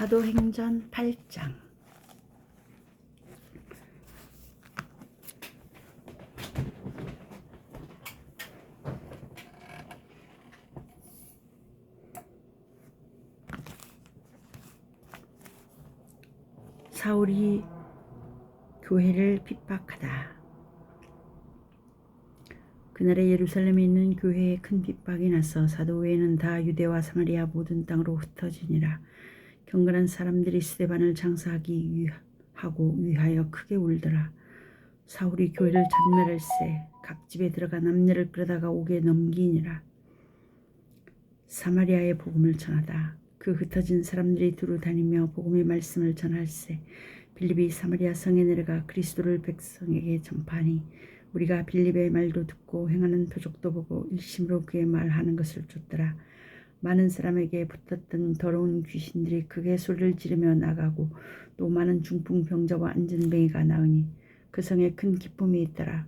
사도행전 8장. 사울이 교회를 핍박하다. 그날에 예루살렘에 있는 교회에 큰 핍박이 나서 사도 외에는 다 유대와 사마리아 모든 땅으로 흩어지니라. 경건한 사람들이 스데반을 장사하기 위하여 크게 울더라. 사울이 교회를 전멸할세 각 집에 들어가 남녀를 끌어다가 옥에 넘기니라. 사마리아의 복음을 전하다. 그 흩어진 사람들이 두루 다니며 복음의 말씀을 전할세 빌립이 사마리아 성에 내려가 그리스도를 백성에게 전파하니 우리가 빌립의 말도 듣고 행하는 표적도 보고 일심으로 그의 말하는 것을 쫓더라. 많은 사람에게 붙었던 더러운 귀신들이 크게 소리를 지르며 나가고 또 많은 중풍병자와 안전뱅이가 나으니 그 성에 큰 기쁨이 있더라.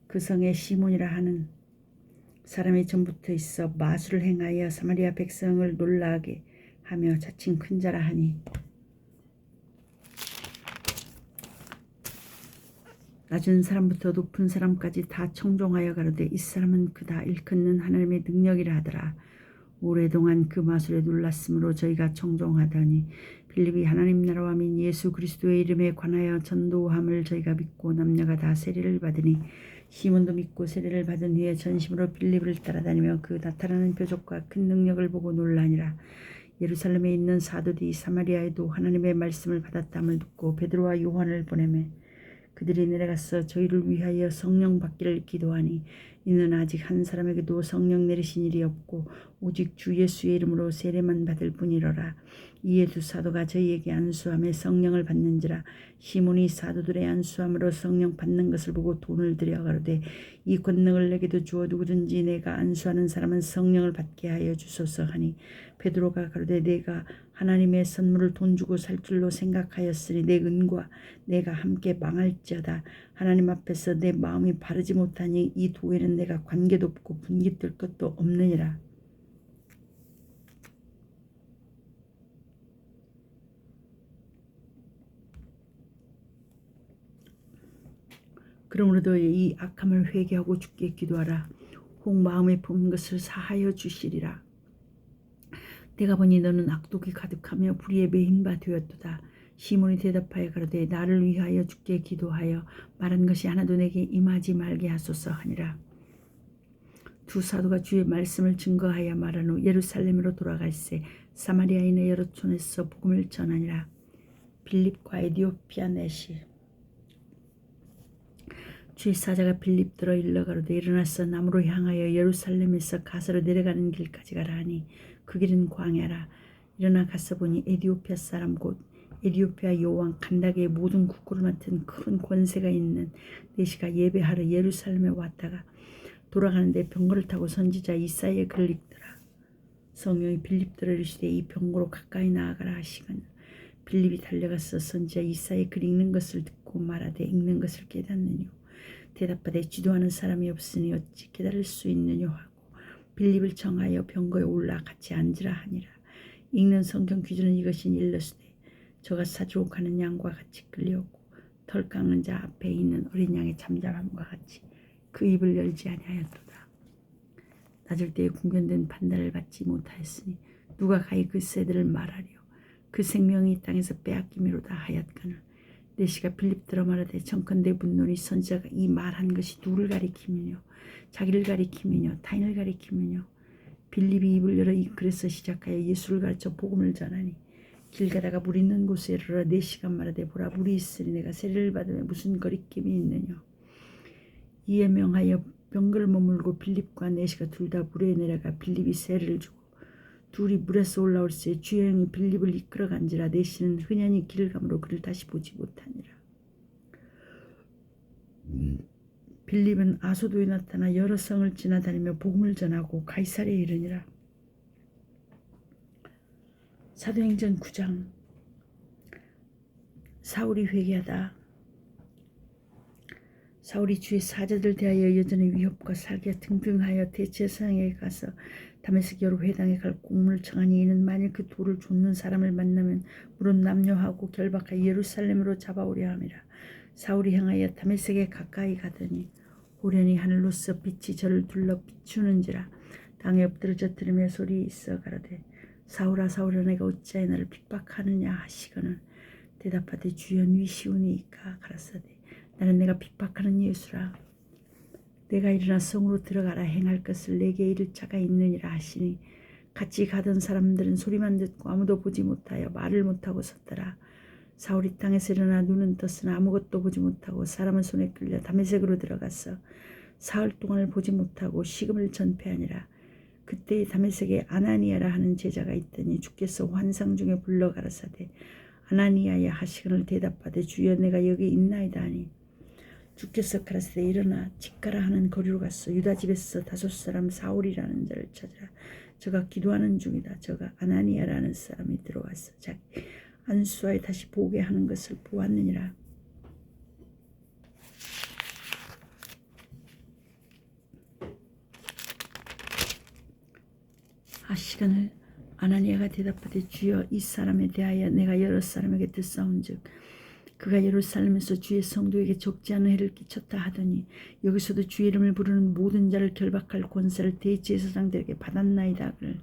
그 성에 시몬이라 하는 사람이 전부터 있어 마술을 행하여 사마리아 백성을 놀라게 하며 자칭 큰 자라 하니 낮은 사람부터 높은 사람까지 다 청종하여 가로되 이 사람은 그다 일컫는 하나님의 능력이라 하더라. 오래동안 그 마술에 놀랐으므로 저희가 청종하더니 빌립이 하나님 나라와 민 예수 그리스도의 이름에 관하여 전도함을 저희가 믿고 남녀가 다 세례를 받으니 시몬도 믿고 세례를 받은 후에 전심으로 빌립을 따라다니며 그 나타나는 표적과 큰 능력을 보고 놀라니라. 예루살렘에 있는 사도들이 사마리아에도 하나님의 말씀을 받았다함을 듣고 베드로와 요한을 보내매 그들이 내려가서 저희를 위하여 성령 받기를 기도하니 이는 아직 한 사람에게도 성령 내리신 일이 없고 오직 주 예수의 이름으로 세례만 받을 뿐이로라. 이에 두 사도가 저희에게 안수함에 성령을 받는지라. 시몬이 사도들의 안수함으로 성령 받는 것을 보고 돈을 들여 가로되 이 권능을 내게도 주어 누구든지 내가 안수하는 사람은 성령을 받게 하여 주소서 하니 베드로가 가로되 내가 하나님의 선물을 돈 주고 살 줄로 생각하였으니 내 은과 내가 함께 망할지어다. 하나님 앞에서 내 마음이 바르지 못하니 이 도에는 내가 관계도 없고 분깃될 것도 없느니라. 그러므로 너희 이 악함을 회개하고 주께 기도하라. 혹 마음에 품은 것을 사하여 주시리라. 내가 보니 너는 악독이 가득하며 불의에 매인 바 되었도다. 시몬이 대답하여 가로되 나를 위하여 주께 기도하여 말한 것이 하나도 내게 임하지 말게 하소서 하니라. 두 사도가 주의 말씀을 증거하여 말한 후 예루살렘으로 돌아갈새 사마리아인의 여러 촌에서 복음을 전하니라. 빌립과 에디오피아 내시. 주의 사자가 빌립 들어 일러 가로되 일어나서 남으로 향하여 예루살렘에서 가서로 내려가는 길까지 가라 하니 그 길은 광야라. 일어나 가서 보니 에디오피아 사람 곧 에디오피아 여왕 간다게의 모든 국고를 맡은 큰 권세가 있는 내시가 예배하러 예루살렘에 왔다가 돌아가는데 병거를 타고 선지자 이사야의 글을 읽더라. 성령이 빌립들어 이르시되 이 병거로 가까이 나아가라 하시거늘 빌립이 달려가서 선지자 이사야의 글 읽는 것을 듣고 말하되 읽는 것을 깨닫느뇨. 대답하되 지도하는 사람이 없으니 어찌 깨달을 수 있느뇨 하고 빌립을 청하여 병거에 올라 같이 앉으라 하니라. 읽는 성경 귀주는 이것이 일러스되 저가 사주로 가는 양과 같이 끌려오고 털 깎는 자 앞에 있는 어린 양의 잠잠함과 같이 그 입을 열지 아니하였도다. 낮을 때에 궁견된 판단을 받지 못하였으니 누가 가히 그 새들을 말하리요. 그 생명이 땅에서 빼앗기미로다 하였거늘 내시가 빌립 들어 말하되 청컨대 분노니 선지자가 이 말한 것이 누구를 가리키느뇨 자기를 가리키느뇨 타인을 가리키느뇨. 빌립이 입을 열어 이 글에서 시작하여 예수를 가르쳐 복음을 전하니 길 가다가 물 있는 곳에 이르러 내시가 말하되 보라 물이 있으니 내가 세례를 받으면 무슨 거리낌이 있느뇨. 이에 명하여 병거를 머물고 빌립과 내시가 둘 다 물에 내려가 빌립이 세례를 주고 둘이 물에서 올라올새 주의 영이 빌립을 이끌어간지라. 내시는 흔연히 길을 가므로 그를 다시 보지 못하니라. 빌립은 아소도에 나타나 여러 성을 지나다니며 복음을 전하고 가이사랴에 이르니라. 사도행전 9장. 사울이 회개하다. 사울이 주의 사자들 대하여 여전히 위협과 살게 등등하여 대제사장에게 가서 다메섹여로 회당에 갈 공문을 청하니 이는 만일 그 돌을 좇는 사람을 만나면 물은 남녀하고 결박하여 예루살렘으로 잡아오려 함이라. 사울이 향하여 다메섹에 가까이 가더니 호련히 하늘로서 빛이 저를 둘러 비추는지라. 땅에 엎드러져 들으며 소리 있어 가로되 사울아 사울아 내가 어찌하여 나를 핍박하느냐 하시거늘 대답하되 주여 니시오니이까 가라사대 나는 내가 핍박하는 예수라. 내가 일어나 성으로 들어가라 행할 것을 내게 이를 자가 있느니라 하시니 같이 가던 사람들은 소리만 듣고 아무도 보지 못하여 말을 못하고 섰더라. 사울이 땅에서 일어나 눈은 떴으나 아무것도 보지 못하고 사람은 손에 끌려 다메섹으로 들어가서 사흘 동안을 보지 못하고 식음을 전폐하니라. 그때 다메섹에 아나니아라 하는 제자가 있더니 주께서 환상 중에 불러 가라사대 아나니아야 하시거늘 대답하되 주여 내가 여기 있나이다 하니 주께서 가라사대 일어나 직가라 하는 거리로 갔어. 유다 집에서 다섯 사람 사울이라는 자를 찾으라. 저가 기도하는 중이다. 저가 아나니아라는 사람이 들어와서 자기 안수하여 다시 보게 하는 것을 보았느니라. 하시거늘 아나니아가 대답하되 주여 이 사람에 대하여 내가 여러 사람에게 듣사온즉 그가 예루살렘에서 주의 성도에게 적지 않은 해를 끼쳤다 하더니 여기서도 주의 이름을 부르는 모든 자를 결박할 권세를 대제사장들에게 받았나이다. 그를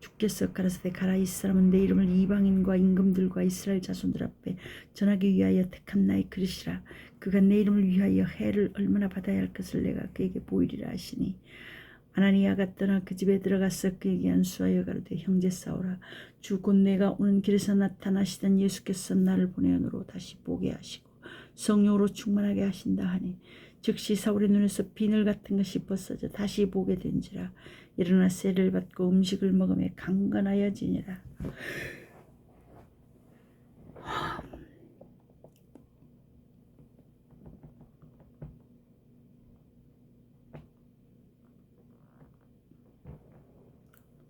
주께서 가라사대 가라 이 사람은 내 이름을 이방인과 임금들과 이스라엘 자손들 앞에 전하기 위하여 택한 나의 그릇이라. 그가 내 이름을 위하여 해를 얼마나 받아야 할 것을 내가 그에게 보이리라 하시니 아나니아가 떠나 그 집에 들어가서 그에게 안수하여 가로되 형제 사울아 주 곧 내가 오는 길에서 나타나시던 예수께서 나를 보내어노로 다시 보게 하시고 성령으로 충만하게 하신다 하니 즉시 사울의 눈에서 비늘 같은 것이 벗어져 다시 보게 된지라. 일어나 세를 받고 음식을 먹으며 강건하여지니라.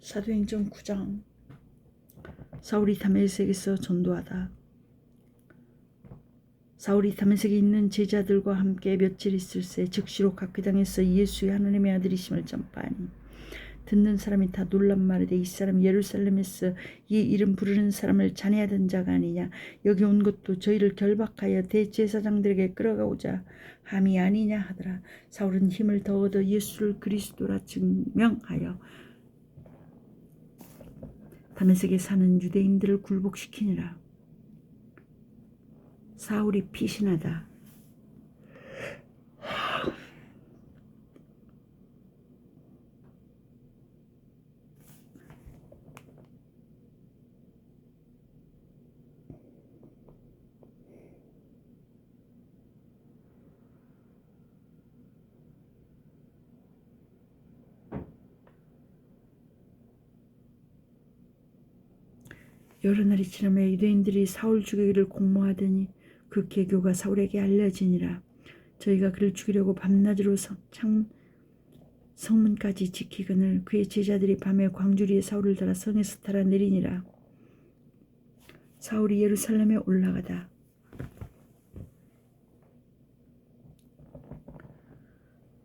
사도행전 9장. 사울이 다메섹에서 전도하다. 사울이 다메섹에 있는 제자들과 함께 며칠 있을새 즉시로 각 회당에서 예수의 하나님의 아들이심을 전파하니 듣는 사람이 다 놀란 말이되 이 사람 예루살렘에서 이 이름 부르는 사람을 잔해하던 자가 아니냐. 여기 온 것도 저희를 결박하여 대제사장들에게 끌어가고자 함이 아니냐 하더라. 사울은 힘을 더 얻어 예수를 그리스도라 증명하여 다메섹에 사는 유대인들을 굴복시키니라. 사울이 피신하다. 여러 날이 지나며 유대인들이 사울 죽이기를 공모하더니 그 계교가 사울에게 알려지니라. 저희가 그를 죽이려고 밤낮으로 성문까지 지키거늘 그의 제자들이 밤에 광주리에 사울을 따라 성에서 타라 내리니라. 사울이 예루살렘에 올라가다.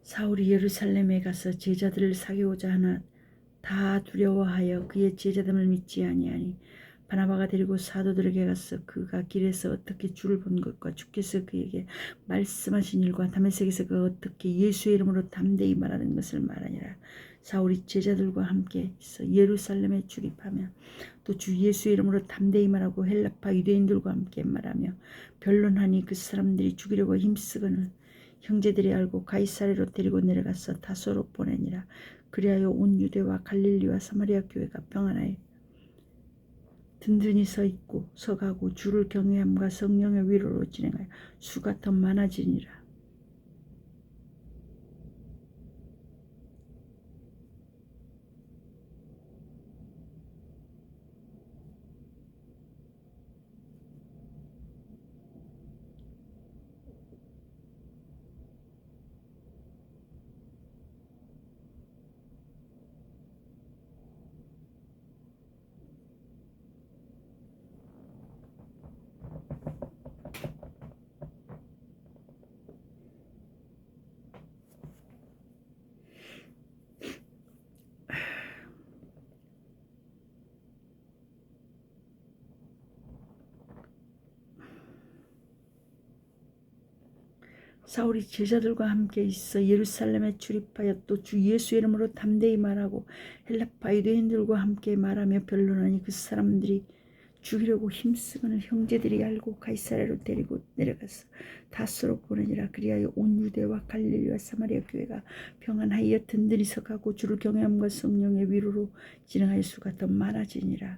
사울이 예루살렘에 가서 제자들을 사귀고자 하나 다 두려워하여 그의 제자됨을 믿지 아니하니 바나바가 데리고 사도들에게 가서 그가 길에서 어떻게 주를 본 것과 주께서 그에게 말씀하신 일과 다메섹에서 그가 어떻게 예수의 이름으로 담대히 말하는 것을 말하니라. 사울이 제자들과 함께 있어 예루살렘에 출입하며 또 주 예수의 이름으로 담대히 말하고 헬라파 유대인들과 함께 말하며 변론하니 그 사람들이 죽이려고 힘쓰거늘 형제들이 알고 가이사랴로 데리고 내려가서 다소로 보내니라. 그리하여 온 유대와 갈릴리와 사마리아 교회가 평안하여 든든히 서 있고 서가고 주를 경외함과 성령의 위로로 진행하여 수가 더 많아지니라. 사울이 제자들과 함께 있어 예루살렘에 출입하여 또 주 예수의 이름으로 담대히 말하고 헬라파 유대인들과 함께 말하며 변론하니 그 사람들이 죽이려고 힘쓰고는 형제들이 알고 가이사랴로 데리고 내려가서 다소로 보내니라. 그리하여 온 유대와 갈릴리와 사마리아 교회가 평안하여 든든히 서가고 주를 경외함과 성령의 위로로 진행할 수가 더 많아지니라.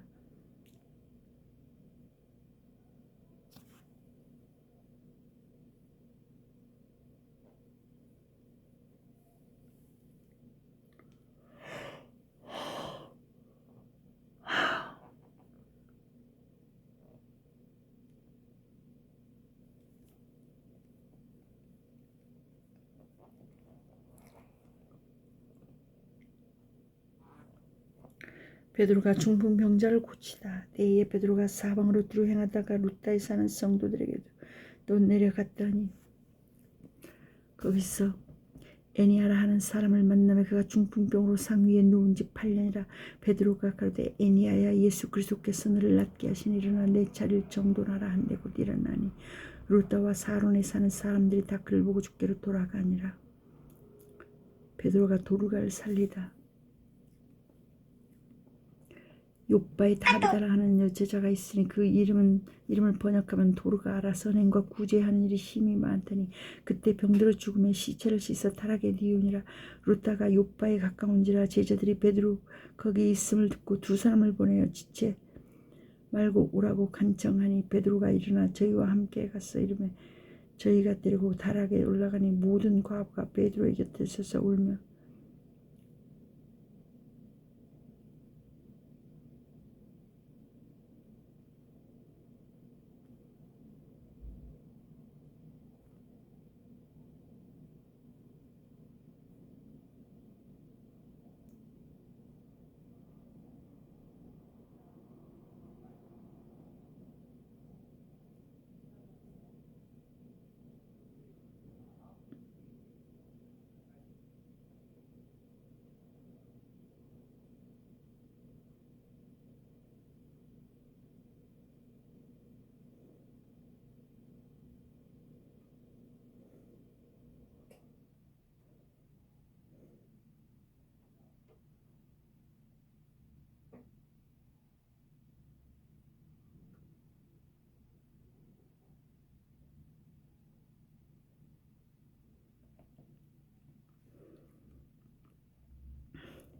베드로가 중풍병자를 고치다. 때에 베드로가 사방으로 두루 행하다가 루다에 사는 성도들에게도 또 내려갔더니 거기서 애니아라 하는 사람을 만나며 그가 중풍병으로 상위에 누운 지 8년이라. 베드로가 가로되 애니아야 예수 그리스도께서 너를 낫게 하시니 일어나 내 자리를 정돈하라 한데 곧 일어나니 루다와 사론에 사는 사람들이 다 그를 보고 주께로 돌아가니라. 베드로가 도르가를 살리다. 욥바의 다비다라 하는 여제자가 있으니 그 이름을 번역하면 도르가라. 선행과 구제하는 일이 힘이 많더니 그때 병들어 죽음에 시체를 씻어 타락에 뉘우니라. 루다가 욥바에 가까운지라. 제자들이 베드로 거기 있음을 듣고 두 사람을 보내어 지체 말고 오라고 간청하니 베드로가 일어나 저희와 함께 가서 이르매 저희가 데리고 타락에 올라가니 모든 과부가 베드로의 곁에 서서 울며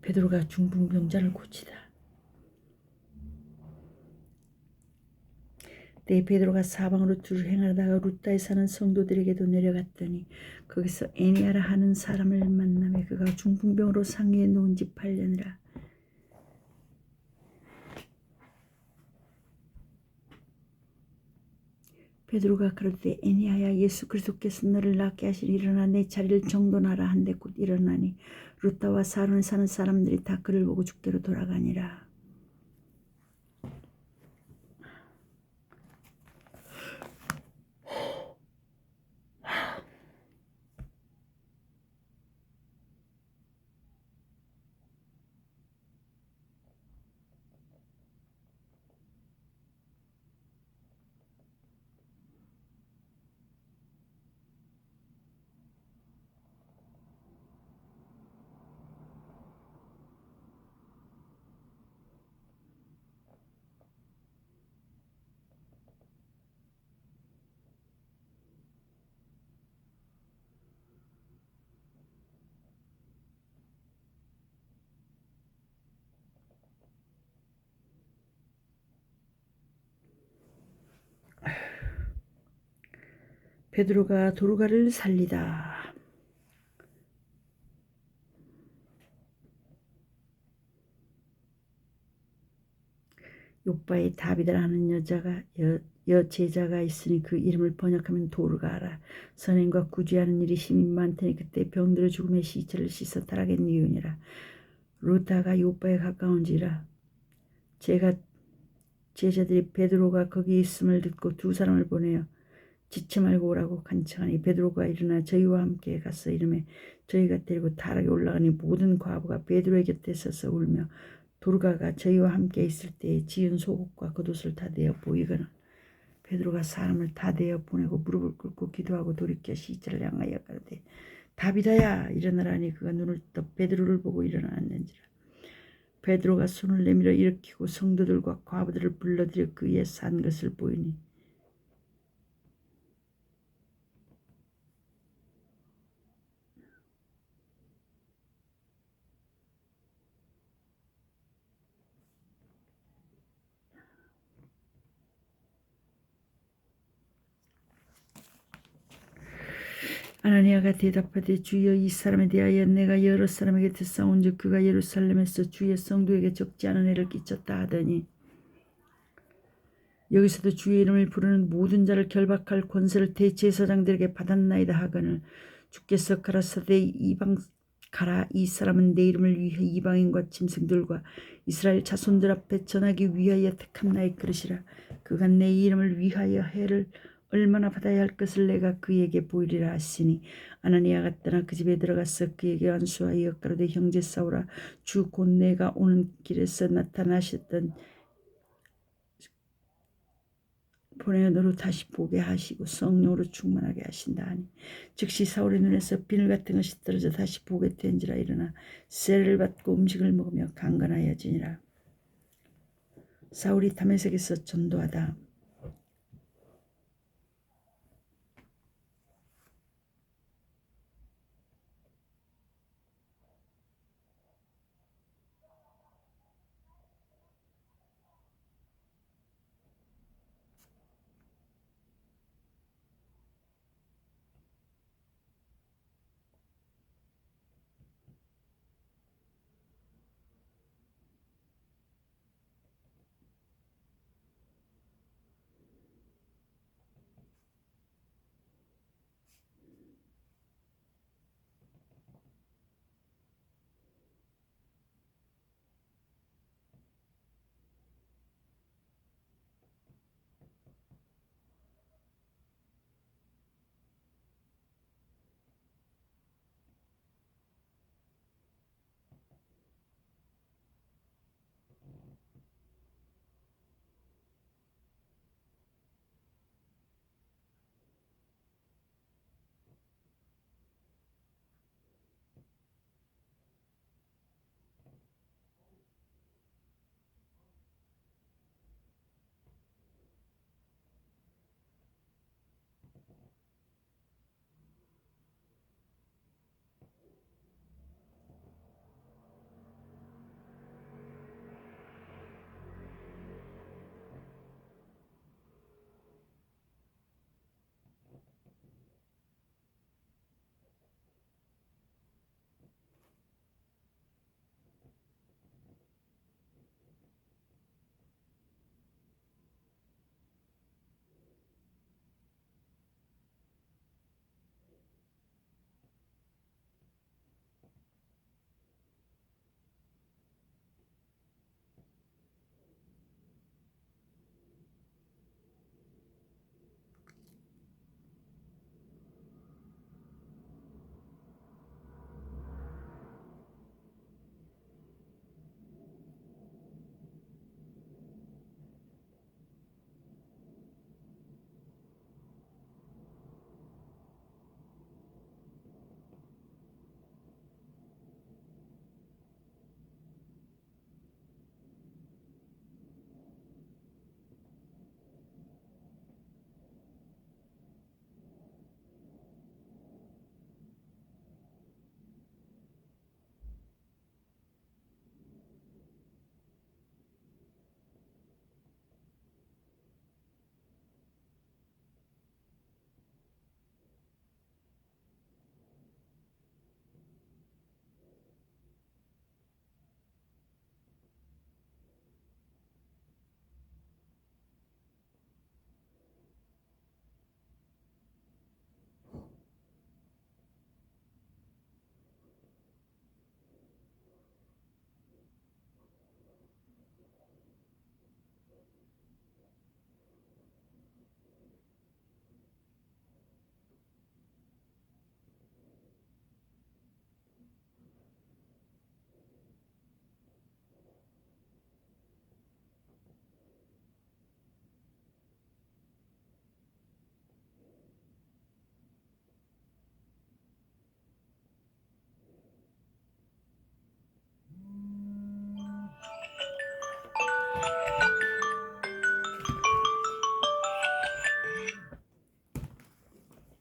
베드로가 중풍병자를 고치다. 때에 베드로가 사방으로 두루 행하다가 루다에 사는 성도들에게도 내려갔더니 거기서 애니아라 하는 사람을 만나며 그가 중풍병으로 상위에 누운 지 8년이라. 베드로가 그러되 애니아야 예수 그리스도께서 너를 낫게 하시니 일어나 내 자리를 정돈하라 한데 곧 일어나니 루다와 사론에 사는 사람들이 다 그를 보고 주께로 돌아가니라. 베드로가 도르가를 살리다. 욥바의 다비다라 하는 여제자가 있으니 그 이름을 번역하면 도르가라. 선행과 구제하는 일이 힘이 많더니 그때 병들어 죽음의 시체를 씻어 타락에 뉘우니라. 루다가 욥바에 가까운지라. 제자들이 베드로가 거기 있음을 듣고 두 사람을 보내어 지체 말고 오라고 간청하니 베드로가 일어나 저희와 함께 가서 이름에 저희가 데리고 타락에 올라가니 모든 과부가 베드로의 곁에 서서 울며 도르가가 저희와 함께 있을 때에 지은 속옷과 겉옷을 다 내어 보이거늘 베드로가 사람을 다 대어 보내고 무릎을 꿇고 기도하고 돌이켜 시체를 향하여 가로되 다비다야 일어나라니 그가 눈을 떠 베드로를 보고 일어났는지라. 베드로가 손을 내밀어 일으키고 성도들과 과부들을 불러들여 그 위에 산 것을 보이니 아나니아가 대답하되 주여 이 사람에 대하여 내가 여러 사람에게 듣사온즉 그가 예루살렘에서 주의 성도에게 적지 않은 해를 끼쳤다 하더니 여기서도 주의 이름을 부르는 모든 자를 결박할 권세를 대제사장들에게 받았나이다 하거늘 주께서 가라사대 이방 가라 이 사람은 내 이름을 위해 이방인과 짐승들과 이스라엘 자손들 앞에 전하기 위하여 택한 나의 그릇이라. 그가 내 이름을 위하여 해를 얼마나 받아야 할 것을 내가 그에게 보이리라 하시니 아나니아가 떠나 그 집에 들어가서 그에게 안수하여 가로되 형제 사울아 주 곧 내가 오는 길에서 나타나셨던 보내어 너로 다시 보게 하시고 성령으로 충만하게 하신다 하니 즉시 사울의 눈에서 비늘 같은 것이 떨어져 다시 보게 된지라. 일어나 세례를 받고 음식을 먹으며 강건하여지니라. 사울이 다메섹에서 전도하다.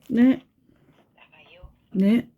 네. 네.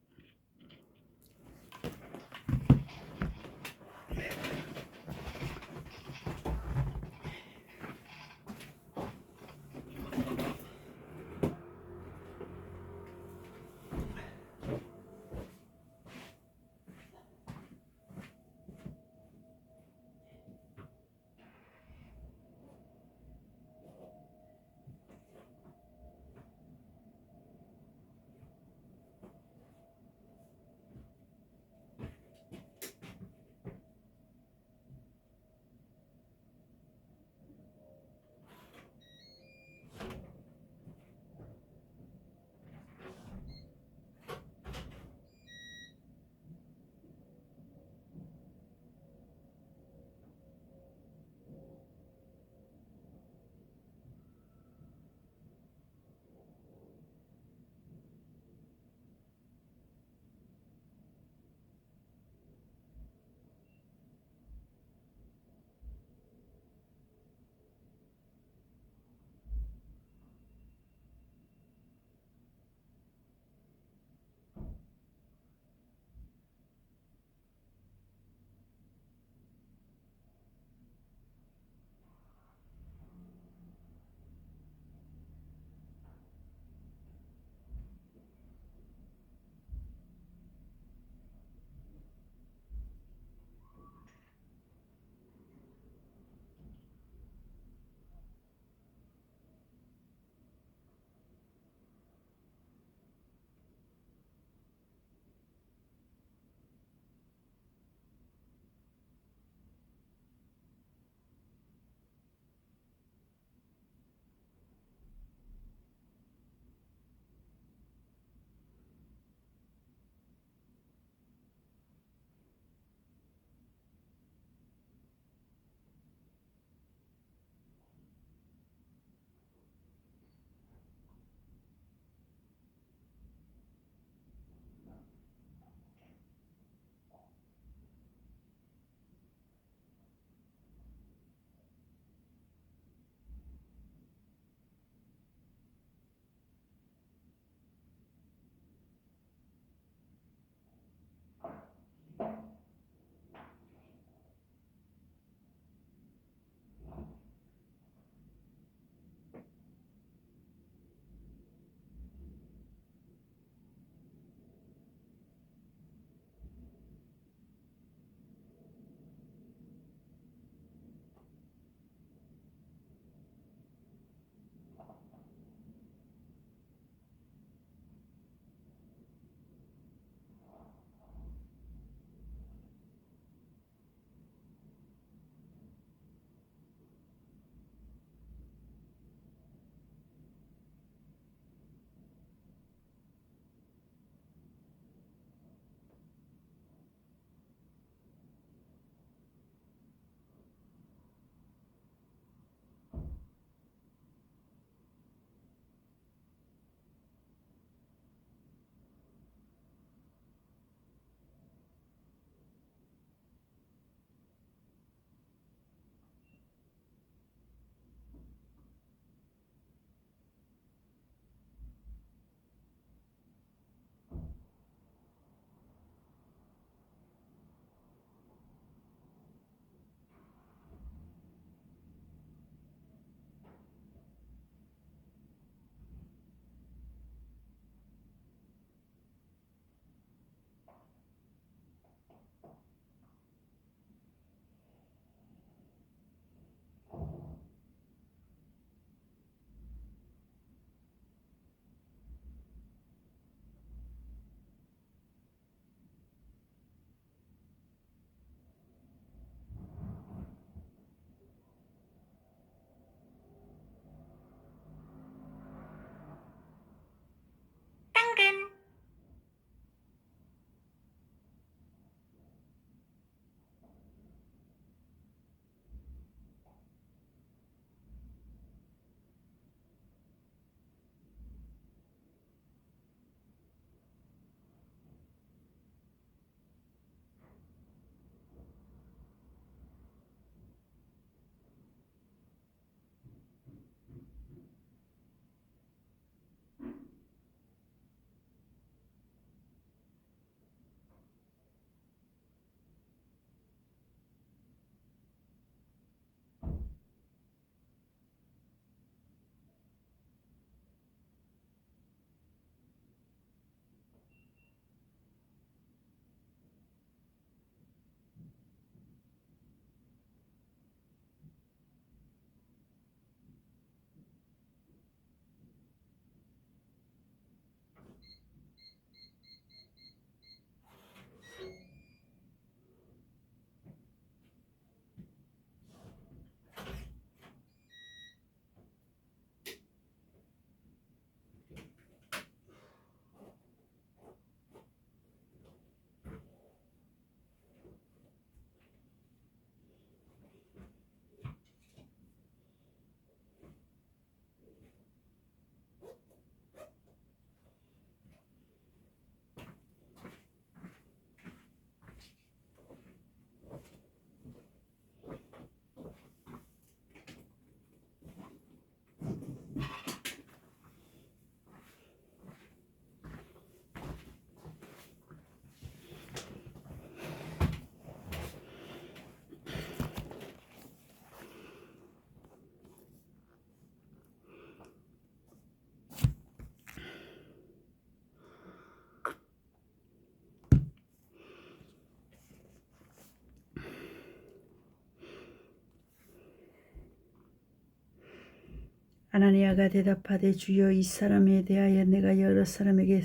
아나니아가 대답하되 주여 이 사람에 대하여 내가 여러 사람에게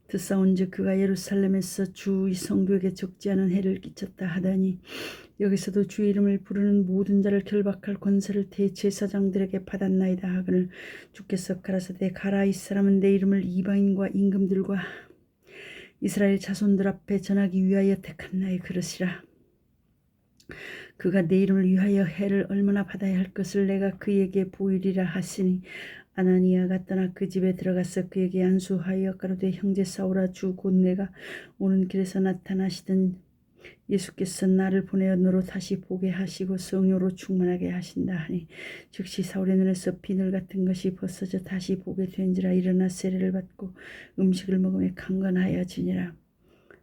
듣사온즉 그가 예루살렘에서 주 이 성도에게 적지 않은 해를 끼쳤다 하더니 여기서도 주의 이름을 부르는 모든 자를 결박할 권세를 대제사장들에게 받았나이다 하거늘 주께서 가라사대 가라 이 사람은 내 이름을 이방인과 임금들과 이스라엘 자손들 앞에 전하기 위하여 택한 나의 그릇이라. 그가 내 이름을 위하여 해를 얼마나 받아야 할 것을 내가 그에게 보이리라 하시니 아나니아가 떠나 그 집에 들어가서 그에게 안수하여 가로되 형제 사울아 주 곧 내가 오는 길에서 나타나시던 예수께서 나를 보내어 너로 다시 보게 하시고 성령으로 충만하게 하신다 하니 즉시 사울의 눈에서 비늘 같은 것이 벗어져 다시 보게 된지라. 일어나 세례를 받고 음식을 먹으며 강건하여지니라.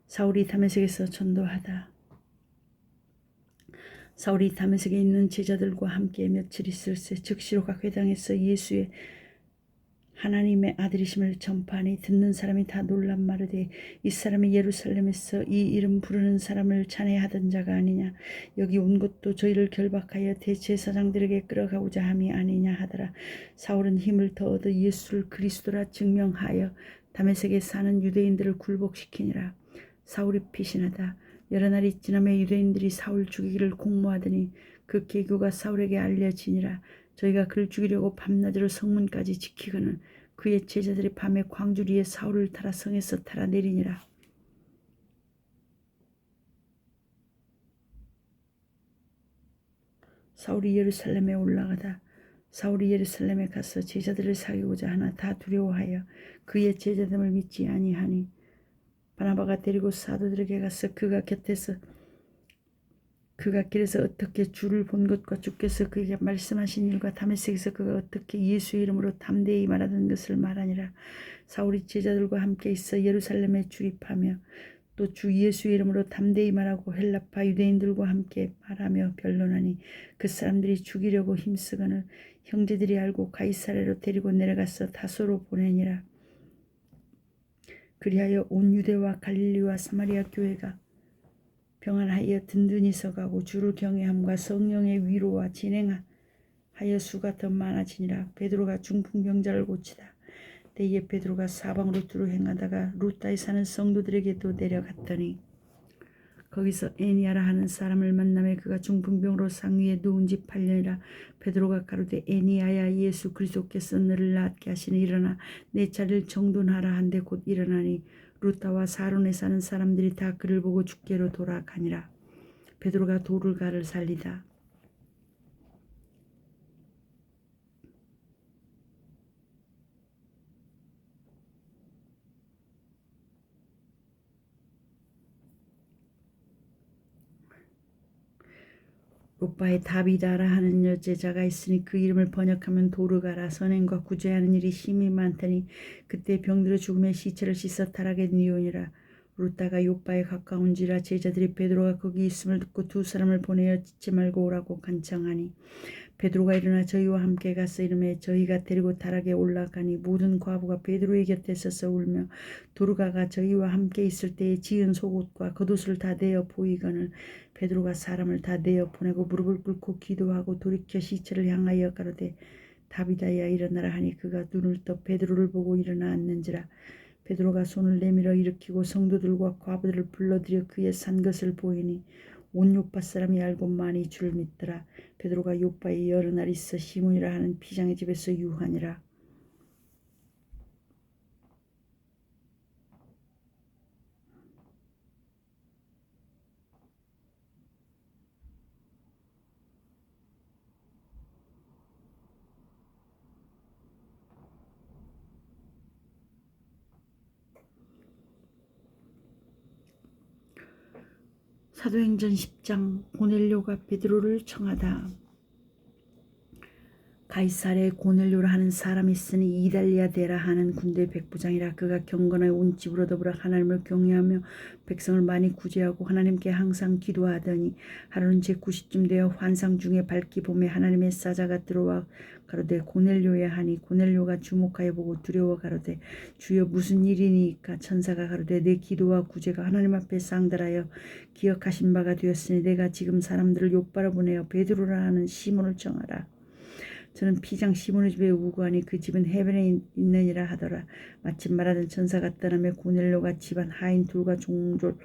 사울이 다메섹에서 전도하다. 사울이 다메섹에 있는 제자들과 함께 며칠 있을새 즉시로 각 회당에서 예수의 하나님의 아들이심을 전파하니 듣는 사람이 다 놀란 말하되 이 사람이 예루살렘에서 이 이름 부르는 사람을 찬해하던 자가 아니냐. 여기 온 것도 저희를 결박하여 대제사장들에게 끌어가고자 함이 아니냐 하더라. 사울은 힘을 더 얻어 예수를 그리스도라 증명하여 다메섹에 사는 유대인들을 굴복시키니라. 사울이 피신하다. 여러 날이 지나며 유대인들이 사울 죽이기를 공모하더니 그 계교가 사울에게 알려지니라. 저희가 그를 죽이려고 밤낮으로 성문까지 지키거늘 그의 제자들이 밤에 광주리에 사울을 타라 성에서 타라 내리니라. 사울이 예루살렘에 올라가다. 사울이 예루살렘에 가서 제자들을 사귀고자 하나 다 두려워하여 그의 제자됨을 믿지 아니하니 바나바가 데리고 사도들에게 가서 그가 길에서 어떻게 주를 본 것과 주께서 그에게 말씀하신 일과 다메섹에서 그가 어떻게 예수의 이름으로 담대히 말하던 것을 말하니라. 사울이 제자들과 함께 있어 예루살렘에 출입하며 또 주 예수의 이름으로 담대히 말하고 헬라파 유대인들과 함께 말하며 변론하니 그 사람들이 죽이려고 힘쓰거늘 형제들이 알고 가이사랴로 데리고 내려가서 다소로 보내니라. 그리하여 온 유대와 갈릴리와 사마리아 교회가 평안하여 든든히 서가고 주를 경외함과 성령의 위로와 진행하여 수가 더 많아지니라. 베드로가 중풍병자를 고치다. 때에 베드로가 사방으로 두루 행하다가 루다에 사는 성도들에게도 내려갔더니 거기서 애니아라 하는 사람을 만나매 그가 중풍병으로 상위에 누운 지 8년이라. 베드로가 가로되 애니아야 예수 그리스도께서 너를 낫게 하시니 일어나 내 자리를 정돈하라 한데 곧 일어나니 루다와 사론에 사는 사람들이 다 그를 보고 주께로 돌아가니라. 베드로가 도르가를 살리다. 로빠에 다비다라 하는 여제자가 있으니 그 이름을 번역하면 도르가라. 선행과 구제하는 일이 심히 많더니 그때 병들어 죽음의 시체를 씻어 타락에 뉘우니라. 루다가 요빠에 가까운지라. 제자들이 베드로가 거기 있음을 듣고 두 사람을 보내어 찢지 말고 오라고 간청하니 베드로가 일어나 저희와 함께 가서 이르매 저희가 데리고 타락에 올라가니 모든 과부가 베드로의 곁에 서서 울며 도르가가 저희와 함께 있을 때에 지은 속옷과 겉옷을 다 내어 보이거늘 베드로가 사람을 다 내어 보내고 무릎을 꿇고 기도하고 돌이켜 시체를 향하여 가로되 다비다야 일어나라 하니 그가 눈을 떠 베드로를 보고 일어나 앉는지라. 베드로가 손을 내밀어 일으키고 성도들과 과부들을 불러들여 그의 산 것을 보이니 온 요파 사람이 알고 많이 주를 믿더라. 베드로가 요파에 여러 날 있어 시몬이라 하는 피장의 집에서 유하니라. 사도행전 10장. 고넬료가 베드로를 청하다. 가이사랴에 고넬료라 하는 사람이 있으니 이달리아 데라 하는 군대 백부장이라. 그가 경건하여 온 집으로 더불어 하나님을 경외하며 백성을 많이 구제하고 하나님께 항상 기도하더니 하루는 제9시쯤 되어 환상 중에 밝기 봄에 하나님의 사자가 들어와 가로되 고넬료야 하니 고넬료가 주목하여 보고 두려워 가로되 주여 무슨 일이니까. 천사가 가로되 내 기도와 구제가 하나님 앞에 상달하여 기억하신 바가 되었으니 내가 지금 사람들을 요바로 보내어 베드로라 하는 시몬을 청하라. 저는 피장 시몬의 집에 우거하니 그 집은 해변에 있느니라 하더라. 마침 말하던 천사가 떠나며 고넬료가 집안 하인 둘과 종졸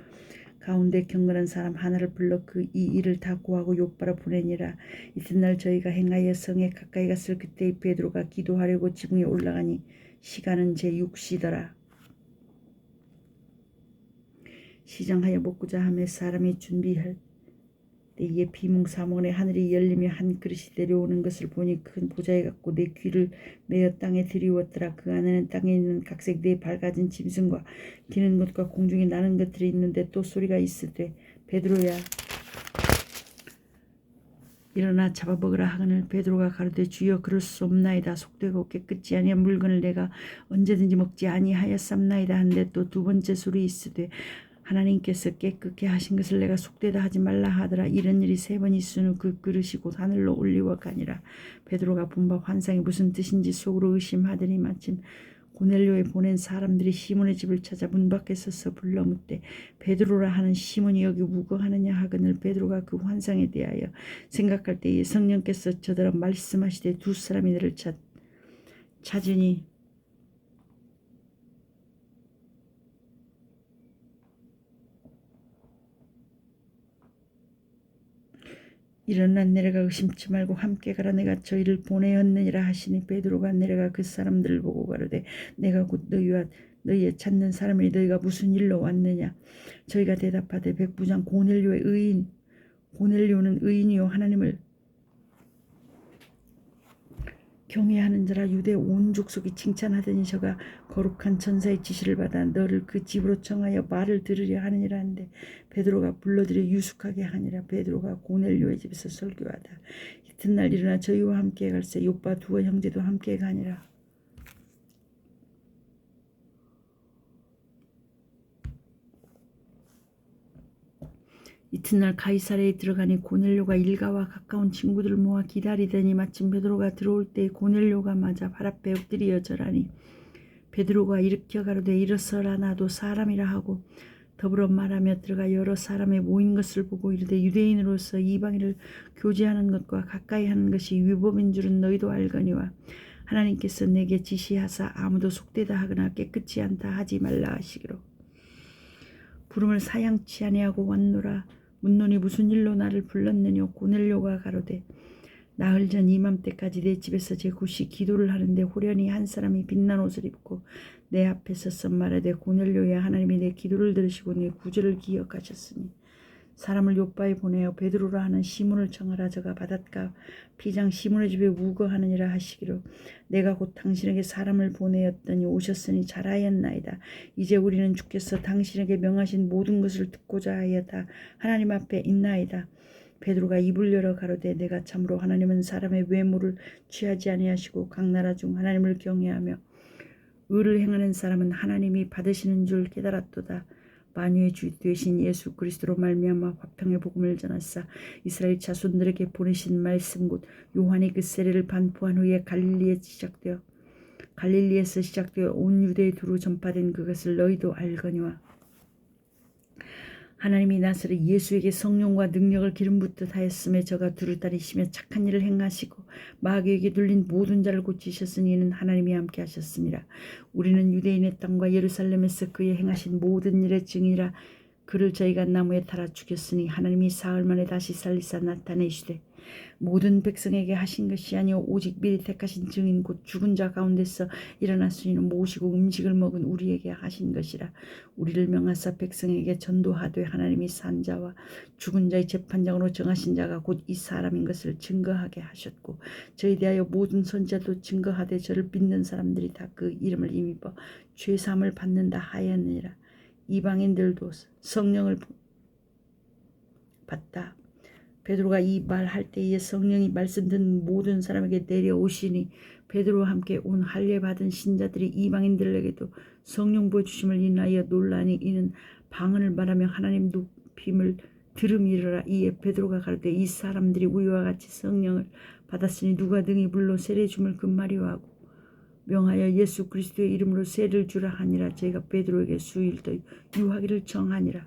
가운데 경건한 사람 하나를 불러 그 이 일을 다 고하고 욥바로 보내니라. 이튿날 저희가 행하여 성에 가까이 갔을 그때 베드로가 기도하려고 지붕에 올라가니 시간은 제6시더라. 시장하여 먹고자 하며 사람이 준비할 때에 비몽사몽에 하늘이 열리며 한 그릇이 내려오는 것을 보니 큰 보자에 같고 내 귀를 메어 땅에 들이웠더라. 그 안에는 땅에 있는 각색 네 밝아진 짐승과 기는 것과 공중에 나는 것들이 있는데 또 소리가 있으되 베드로야 일어나 잡아먹으라 하거늘 베드로가 가로되 주여 그럴 수 없나이다. 속되고 깨끗지 아니한 물건을 내가 언제든지 먹지 아니하였삼나이다 한데 또 두 번째 소리 있으되 하나님께서 깨끗게 하신 것을 내가 속되다 하지 말라 하더라. 이런 일이 3번 있은 후 그 그릇이 곧 하늘로 올리워 가니라. 베드로가 본 바 환상이 무슨 뜻인지 속으로 의심하더니 마침 고넬료에 보낸 사람들이 시몬의 집을 찾아 문 밖에 서서 불러 묻되 베드로라 하는 시몬이 여기 우거하느냐 하거늘 베드로가 그 환상에 대하여 생각할 때에 성령께서 저더러 말씀하시되 두 사람이 너를 찾으니 일어나 내려가 의심치 말고 함께 가라. 내가 저희를 보내었느니라 하시니 베드로가 내려가 그 사람들을 보고 가로되 내가 곧 너희와 너희의 찾는 사람이니 너희가 무슨 일로 왔느냐. 저희가 대답하되 백부장 고넬료의 의인 고넬료는 의인이요 하나님을 경외하는 자라 유대 온 족속이 칭찬하더니 저가 거룩한 천사의 지시를 받아 너를 그 집으로 청하여 말을 들으려 하느니라 하는데 베드로가 불러들여 유숙하게 하니라. 베드로가 고넬료의 집에서 설교하다 이튿날 일어나 저희와 함께 갈새 욥바 두 형제도 함께 가니라. 이튿날 가이사랴에 들어가니 고넬료가 일가와 가까운 친구들을 모아 기다리더니 마침 베드로가 들어올 때 고넬료가 맞아 발 앞에 엎드려 절하니 베드로가 일으켜 가로되 일어서라 나도 사람이라 하고 더불어 말하며 들어가 여러 사람의 모인 것을 보고 이르되 유대인으로서 이방인을 교제하는 것과 가까이 하는 것이 위법인 줄은 너희도 알거니와 하나님께서 내게 지시하사 아무도 속되다 하거나 깨끗지 않다 하지 말라 하시기로 부름을 사양치 아니하고 왔노라. 묻노니 무슨 일로 나를 불렀느냐. 고넬료가 가로되 나흘 전 이맘때까지 내 집에서 제9시 기도를 하는데 호련히 한 사람이 빛난 옷을 입고 내 앞에 서서 말하되 고넬료야 하나님이 내 기도를 들으시고 내 구절을 기억하셨으니 사람을 욥바에 보내어 베드로라 하는 시몬을 청하라. 저가 바닷가 피장 시몬의 집에 우거하느니라 하시기로 내가 곧 당신에게 사람을 보내었더니 오셨으니 잘하였나이다. 이제 우리는 주께서 당신에게 명하신 모든 것을 듣고자 하여 다 하나님 앞에 있나이다. 베드로가 입을 열어 가로되 내가 참으로 하나님은 사람의 외모를 취하지 아니하시고 각 나라 중 하나님을 경외하며 의를 행하는 사람은 하나님이 받으시는 줄 깨달았도다. 만유의 주 되신 예수 그리스도로 말미암아 화평의 복음을 전하사 이스라엘 자손들에게 보내신 말씀 곧 요한이 그 세례를 반포한 후에 갈릴리에서 시작되어 온 유대에 두루 전파된 그것을 너희도 알거니와 하나님이 나사렛 예수에게 성령과 능력을 기름 붓듯 하였음에 저가 두루 다니시며 착한 일을 행하시고 마귀에게 눌린 모든 자를 고치셨으니 이는 하나님이 함께 하셨습니다. 우리는 유대인의 땅과 예루살렘에서 그의 행하신 모든 일의 증인이라. 그를 저희가 나무에 달아 죽였으니 하나님이 사흘 만에 다시 살리사 나타내시되 모든 백성에게 하신 것이 아니오 오직 미리 택하신 증인 곧 죽은 자 가운데서 일어났으니 모시고 음식을 먹은 우리에게 하신 것이라. 우리를 명하사 백성에게 전도하되 하나님이 산 자와 죽은 자의 재판장으로 정하신 자가 곧 이 사람인 것을 증거하게 하셨고 저에 대하여 모든 선지자도 증거하되 저를 믿는 사람들이 다 그 이름을 힘입어 죄사함을 받는다 하였느니라. 이방인들도 성령을 받다. 베드로가 이 말할 때에 성령이 말씀 듣는 모든 사람에게 내려오시니 베드로와 함께 온 할례 받은 신자들이 이방인들에게도 성령 부어주심을 인하여 논란이 이는 방언을 말하며 하나님 높임을 들음이러라. 이에 베드로가 가로되 이 사람들이 우리와 같이 성령을 받았으니 누가 등이 불로 세례 줌을 금하려 하고 명하여 예수 그리스도의 이름으로 세례를 주라 하니라. 저희가 베드로에게 수일 더 유하기를 정하니라.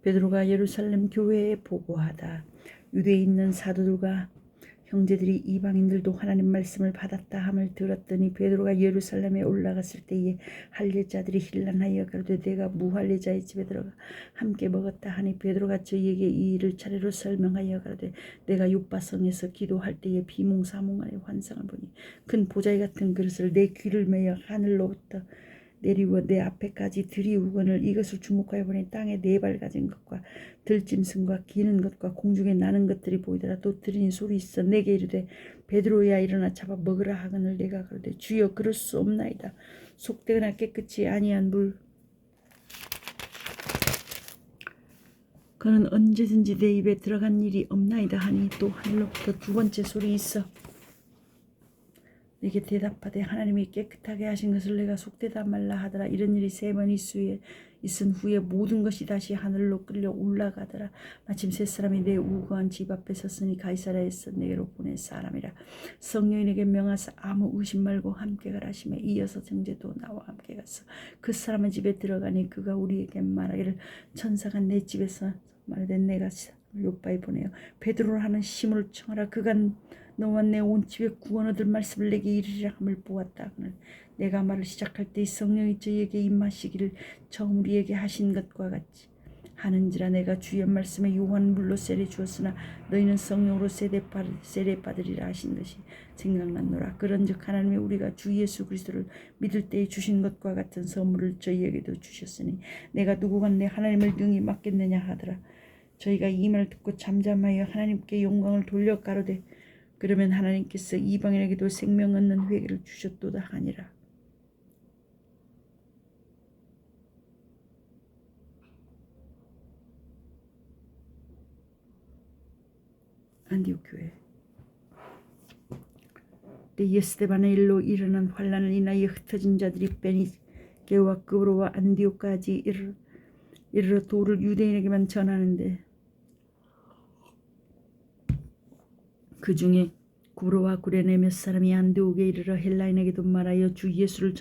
베드로가 예루살렘 교회에 보고하다. 유대에 있는 사도들과 형제들이 이방인들도 하나님 말씀을 받았다 함을 들었더니 베드로가 예루살렘에 올라갔을 때에 할례자들이 hir난하여 가로되 내가 무할례자의 집에 들어가 함께 먹었다 하니 베드로가 저희에게 이 일을 차례로 설명하여 가로되 내가 요바성에서 기도할 때에 비몽사몽 안에 환상을 보니 큰 보자기 같은 그릇을 내 귀를 메어 하늘로부터 내리워 내 앞에까지 들이우거늘 이것을 주목하여 보니 땅에 4발 가진 것과 들짐승과 기는 것과 공중에 나는 것들이 보이더라. 또 들으니 소리 있어 내게 이르되 베드로야 일어나 잡아 먹으라 하거늘 내가 그러되 주여 그럴 수 없나이다. 속되거나 깨끗이 아니한 물 그는 언제든지 내 입에 들어간 일이 없나이다 하니 또 하늘로부터 2번째 소리 있어 내게 대답하되 하나님이 깨끗하게 하신 것을 내가 속되다 말라 하더라. 이런 일이 3번 있은 후에 모든 것이 다시 하늘로 끌려 올라가더라. 마침 3사람이 내 우거한 집 앞에 섰으니 가이사랴에서 내게로 보낸 사람이라. 성령이 내게 명하사 아무 의심 말고 함께 가라 하시매 이어서 정제도 나와 함께 갔어. 그 사람의 집에 들어가니 그가 우리에게 말하기를 천사가 내 집에서 말하되 내가 요바에 보내어 베드로를 하는 심을 청하라. 그가 너와 내 온 집에 구원 얻을 말씀을 내게 이르리라 함을 보았다. 내가 말을 시작할 때 성령이 저희에게 임하시기를 처음 우리에게 하신 것과 같이 하는지라. 내가 주의 말씀에 요한 물로 세례 주었으나 너희는 성령으로 세례 받으리라 하신 것이 생각났노라. 그런즉 하나님이 우리가 주 예수 그리스도를 믿을 때에 주신 것과 같은 선물을 저희에게도 주셨으니 내가 누구간데 하나님을 능히 맡겠느냐 하더라. 저희가 이 말을 듣고 잠잠하여 하나님께 영광을 돌려 가로되 그러면 하나님께서 이방인에게도 생명 얻는 회개를 주셨도다 하니라. 안디옥 교회. 때에 스데반의 일로 일어난 환란을 인하여 흩어진 자들이 베니게와 그브로와 안디옥까지 이르러 도를 유대인에게만 전하는데 그 중에 구브로와 구레네 몇 사람이 안디옥에 이르러 헬라인에게도 말하여 주 예수를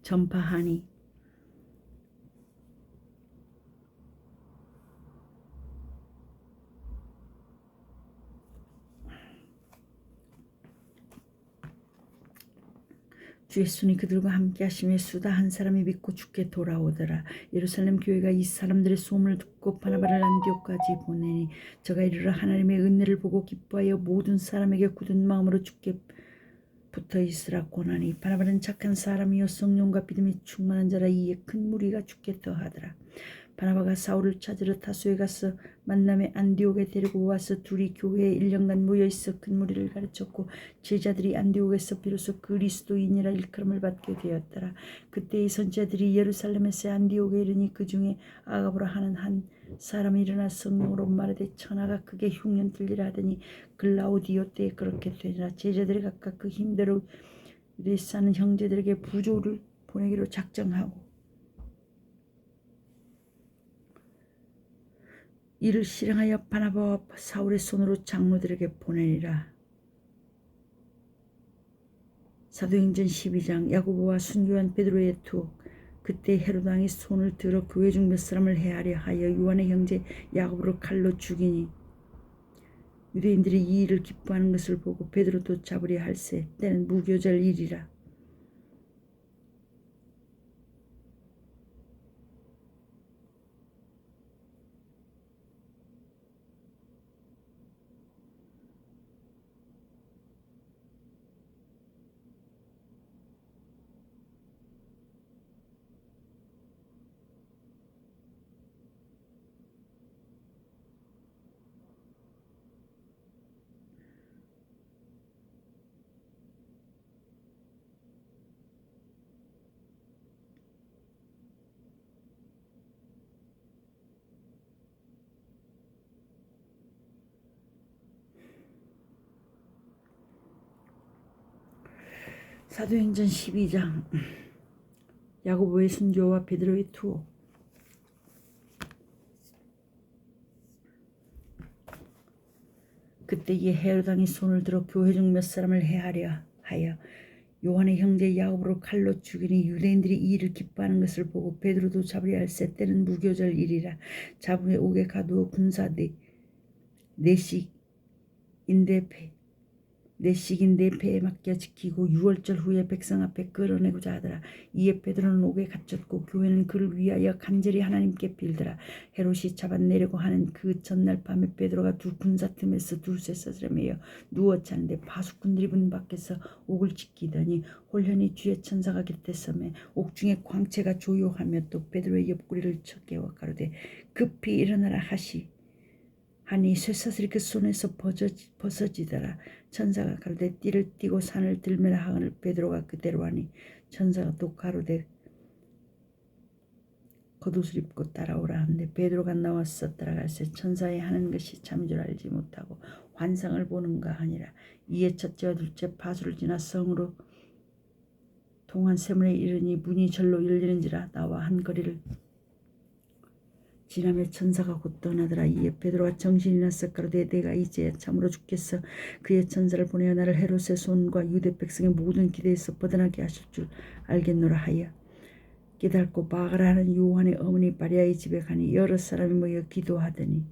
전파하니 주 예수님이 그들과 함께 하시며 수다 한 사람이 믿고 주께 돌아오더라. 예루살렘 교회가 이 사람들의 소문을 듣고 바나바를 안디옥까지 보내니 저가 이르러 하나님의 은혜를 보고 기뻐하여 모든 사람에게 굳은 마음으로 주께 붙어 있으라 고나니 바나바는 착한 사람이요 성령과 믿음이 충만한 자라. 이에 큰 무리가 주께 더하더라. 바나바가 사울을 찾으러 타소에 가서 만남에 안디옥에 데리고 와서 둘이 교회에 1년간 모여있어 큰 무리를 가르쳤고 제자들이 안디옥에서 비로소 그리스도인이라 일컬음을 받게 되었더라. 그때의 선지자들이 예루살렘에서 안디옥에 이르니 그 중에 아가보라 하는 한 사람이 일어나 성령으로 말하되 천하가 크게 흉년 들리라 하더니 글라우디오 때에 그렇게 되니라. 제자들이 각각 그 힘대로 유대에 사는 형제들에게 부조를 보내기로 작정하고 이를 실행하여 바나바와 사울의 손으로 장로들에게 보내니라. 사도행전 12장. 야고보와 순교한 베드로의 투옥. 그때 헤롯 왕이 손을 들어 교회 중 몇 사람을 해하려 하여 요한의 형제 야고보를 칼로 죽이니 유대인들이 이 일을 기뻐하는 것을 보고 베드로도 잡으려 할세. 때는 무교절 일이라. 사도행전 12장. 야고보의 순교와 베드로의 투옥. 그때 이 헤롯 왕이 손을 들어 교회 중 몇 사람을 해하려 하여 요한의 형제 야고보를 칼로 죽이니 유대인들이 이 일을 기뻐하는 것을 보고 베드로도 잡으려 할세. 때는 무교절 일이라. 잡음에 옥에 가두어 군사 내식인 네 배에 맡겨 지키고 유월절 후에 백성 앞에 끌어내고자 하더라. 이에 베드로는 옥에 갇혔고 교회는 그를 위하여 간절히 하나님께 빌더라. 헤롯이 잡아내려고 하는 그 전날 밤에 베드로가 두 군사 틈에서 두세 사슬에 매여 누워 자는데 파수꾼들이 문 밖에서 옥을 지키더니 홀현이 주의 천사가 곁에 서매 옥중에 광채가 조요하며 또 베드로의 옆구리를 쳐 깨워 가로되 급히 일어나라 하니 쇠사슬이 그 손에서 벗어지더라. 천사가 가로되 띠를 띠고 산을 들매라 하거늘 베드로가 그대로 하니 천사가 또 가로되 겉옷을 입고 따라오라 하는데 베드로가 나와서 따라갈새 천사의 하는 것이 참인 줄 알지 못하고 환상을 보는가 하니라. 이에 첫째와 둘째 파수를 지나 성으로 통한 세문에 이르니 문이 절로 열리는지라. 나와 한 거리를 지나며 천사가 곧 떠나더라. 이에 베드로가 정신이 났어 가로되 내가 이제 참으로 죽겠어. 그의 천사를 보내어 나를 헤롯의 손과 유대 백성의 모든 기대에서 벗어나게 하실 줄 알겠노라 하여 깨닫고 바가라 하는 요한의 어머니 마리아의 집에 가니 여러 사람이 모여 기도하더니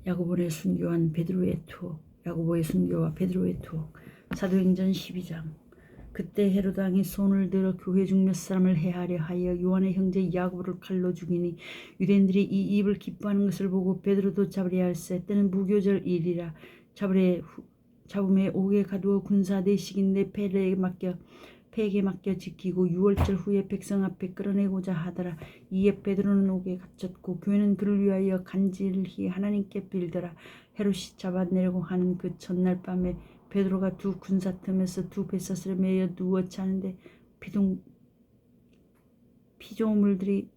야고보의 순교한 베드로의 투옥. 야고보의 순교와 베드로의 투옥. 사도행전 12장. 그때 헤로드 왕이 손을 들어 교회 중 몇 사람을 해하려 하여 요한의 형제 야고보를 칼로 죽이니 유대인들이 이 입을 기뻐하는 것을 보고 베드로도 잡으려 할세. 때는 무교절 일이라. 잡음에 옥에 가두어 군사 내식인데 폐에게 맡겨 지키고 유월절 후에 백성 앞에 끌어내고자 하더라. 이에 베드로는 옥에 갇혔고 교회는 그를 위하여 간절히 하나님께 빌더라. 헤롯이 잡아내려고 하는 그 첫날 밤에 베드로가 두 군사 틈에서 두 뱃사슬에 매여 누워 자는데 피조물들이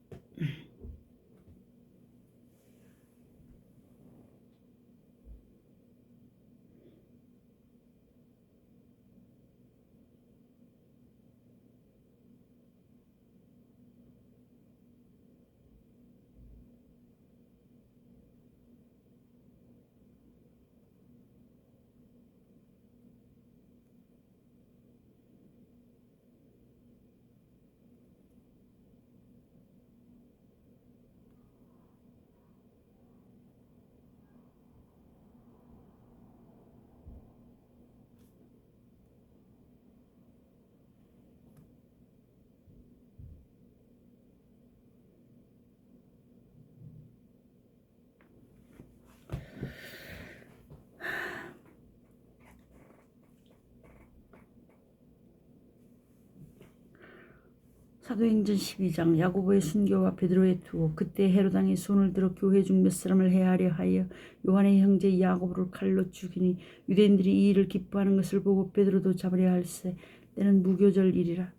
사도행전 12장. 야고보의 순교와 베드로의 투옥. 그때 헤로드 왕이 손을 들어 교회 중 몇 사람을 해하려 하여 요한의 형제 야고보를 칼로 죽이니 유대인들이 이 일을 기뻐하는 것을 보고 베드로도 잡으려 할세. 때는 무교절 일이라.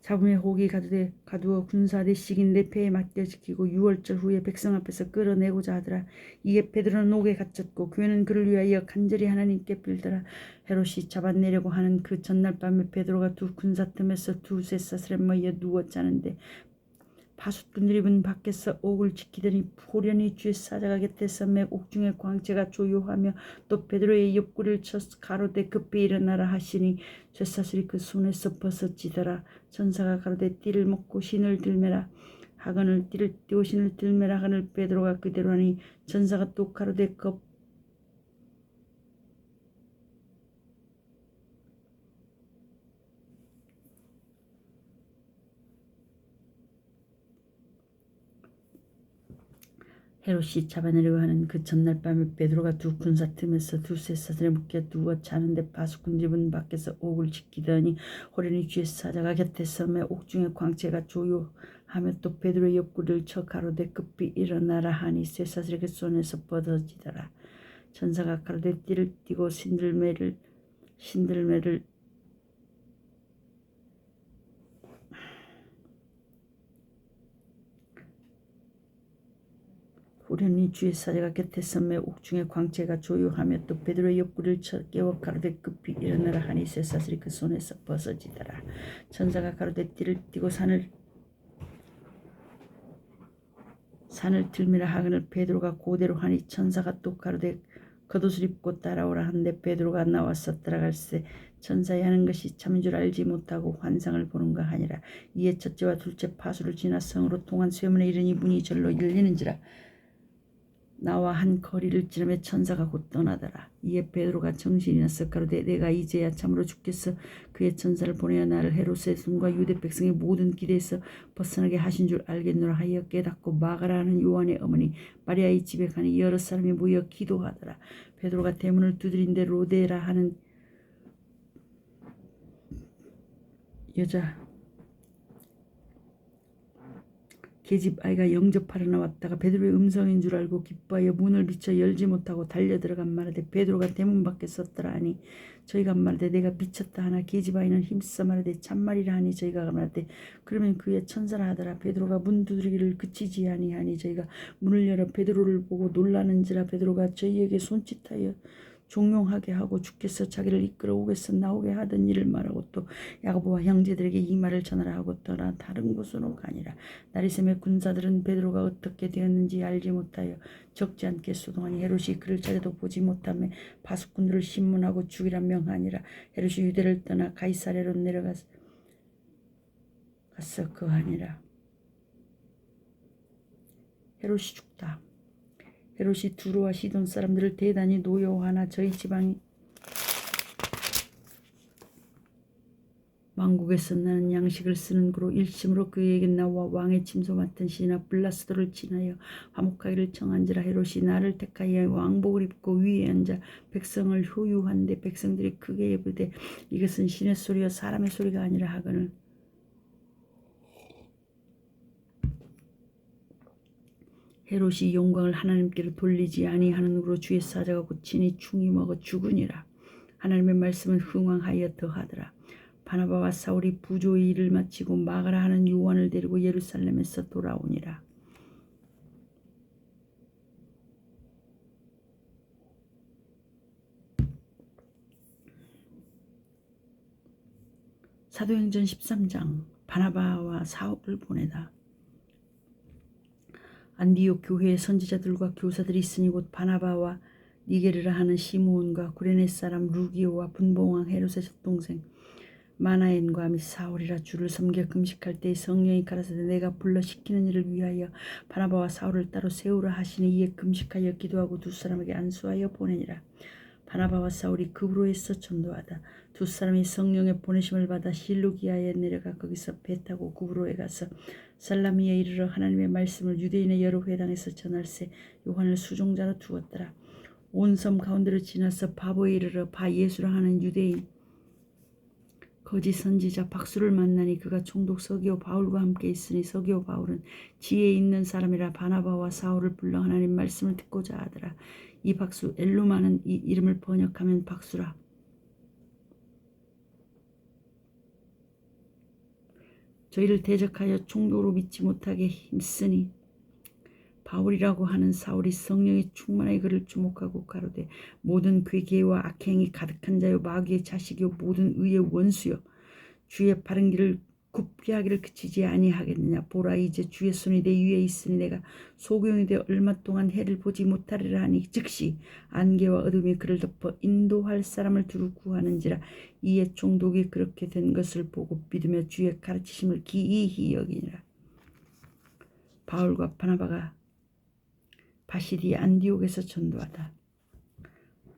잡음에 혹이 가두어 군사 내식인 내 폐에 맡겨 지키고 유월절 후에 백성 앞에서 끌어내고자 하더라. 이에 베드로는 옥에 갇혔고 교회는 그를 위하여 간절히 하나님께 빌더라. 헤롯이 잡아내려고 하는 그 전날 밤에 베드로가 두 군사 틈에서 두 쇠사슬에 모여 누워 자는데 파수꾼들이 문 밖에서 옥을 지키더니 호련히 주의 사자가 곁에서 매 옥중의 광채가 조요하며 또 베드로의 옆구리를 쳐 가로되 급히 일어나라 하시니 쇠사슬이 그 손에서 벗어지더라. 천사가 가로되 띠를 먹고 신을 들매라 하거늘 띠를 띠고 신을 들매라 하거늘 베드로가 그대로 하니 천사가 또 가로되 헤롯이 잡아내려고 하는 그 전날 밤에 베드로가 두 군사 틈에서 두 쇠사슬에 묶여 누워 자는데 파수꾼들이 문 밖에서 옥을 지키더니 호련히 주의 사자가 곁에서 매 옥중의 광채가 조요하며 또 베드로의 옆구리를 쳐 가로되 급히 일어나라 하니 쇠사슬이 그 손에서 벗어지더라. 천사가 가로되 띠를 띠고 신들매를 호련히 주의 사자가 곁에서 매 옥중의 광채가 조요하며 또 베드로의 옆구리를 쳐 깨워 가로되 급히 일어나라 하니 쇠사슬이 그 손에서 벗어지더라. 천사가 가로되 띠를 띠고 산을 들미라 하거늘 베드로가 고대로 하니 천사가 또 가로되 겉옷을 입고 따라오라 하는데 베드로가 나와서 따라갈새 천사의 하는 것이 참인 줄 알지 못하고 환상을 보는가 하니라. 이에 첫째와 둘째 파수를 지나 성으로 통한 쇠문에 이르니 문이 절로 열리는지라. 나와 한 거리를 지나며 천사가 곧 떠나더라. 이에 베드로가 정신이 나서 가로되 내가 이제야 참으로 주께서 그의 천사를 보내어 나를 헤롯의 손과 유대 백성의 모든 기대에서 벗어나게 하신 줄 알겠노라 하여 깨닫고 마가라 하는 요한의 어머니 마리아의 집에 가니 여러 사람이 모여 기도하더라. 베드로가 대문을 두드린데 로데라 하는 여자 계집 아이가 영접하러 나왔다가 베드로의 음성인 줄 알고 기뻐하여 문을 비쳐 열지 못하고 달려 들어간 말하되 베드로가 대문 밖에 섰더라 하니 저희가 말하되 내가 미쳤다 하나 계집 아이는 힘써 말하되 참말이라 하니 저희가 말하되 그러면 그의 천사라 하더라. 베드로가 문 두드리기를 그치지 아니하니 저희가 문을 열어 베드로를 보고 놀라는지라. 베드로가 저희에게 손짓하여 종용하게 하고 주께서 자기를 이끌어 옥에서 나오게 하던 일을 말하고 또 야고보와 형제들에게 이 말을 전하라 하고 떠나 다른 곳으로 가니라. 나리샘의 군사들은 베드로가 어떻게 되었는지 알지 못하여 적지 않게 소동하니 헤롯이 그를 찾아도 보지 못하며 파수꾼들을 신문하고 죽이라 명하니라. 헤롯이 유대를 떠나 가이사랴로 내려가서 거하니라. 헤롯이 죽다. 헤롯이 두로와 시돈 사람들을 대단히 노여워하나 저희 지방이 왕국에서 나는 양식을 쓰는 그로 일심으로 그에게 나와 왕의 침소 맡은 시나 블라스도를 친하여 화목하기를 청한지라. 헤롯이 나를 택하여 왕복을 입고 위에 앉아 백성을 효유한데 백성들이 크게 예부되 이것은 신의 소리여 사람의 소리가 아니라 하거늘 헤롯이 영광을 하나님께로 돌리지 아니하는으로 주의 사자가 곧 친히 충이 먹어 죽으니라. 하나님의 말씀은 흥왕하여 더하더라. 바나바와 사울이 부조의 일을 마치고 마가라 하는 요한을 데리고 예루살렘에서 돌아오니라. 사도행전 13장. 바나바와 사울을 보내다. 안디옥 교회의 선지자들과 교사들이 있으니 곧 바나바와 니게르라 하는 시므온과 구레네 사람 루기오와 분봉왕 헤롯의 동생 마나엔과 및 사울이라. 주를 섬겨 금식할 때 성령이 가라사대 내가 불러 시키는 일을 위하여 바나바와 사울을 따로 세우라 하시니 이에 금식하여 기도하고 두 사람에게 안수하여 보내니라. 바나바와 사울이 그브로에서 전도하다. 두 사람이 성령의 보내심을 받아 실루기아에 내려가 거기서 배 타고 그브로에 가서 살라미에 이르러 하나님의 말씀을 유대인의 여러 회당에서 전할세 요한을 수종자로 두었더라. 온 섬 가운데로 지나서 바보에 이르러 바 예수라 하는 유대인 거짓 선지자 박수를 만나니 그가 총독 서기오 바울과 함께 있으니 서기오 바울은 지혜 있는 사람이라 바나바와 사울을 불러 하나님 말씀을 듣고자 하더라. 이 박수 엘루마는 이 이름을 번역하면 박수라. 저희를 대적하여 총독으로 믿지 못하게 힘쓰니 바울이라고 하는 사울이 성령의 충만하게 그를 주목하고 가로되 모든 괴계와 악행이 가득한 자요 마귀의 자식이요 모든 의의 원수요 주의 바른 길을 굽게 하기를 그치지 아니하겠느냐. 보라 이제 주의 손이 내 위에 있으니 내가 소경이 되어 얼마 동안 해를 보지 못하리라 하니 즉시 안개와 어둠이 그를 덮어 인도할 사람을 두루 구하는지라. 이에 총독이 그렇게 된 것을 보고 믿으며 주의 가르치심을 기이히 여기니라. 바울과 바나바가 바시디 안디옥에서 전도하다.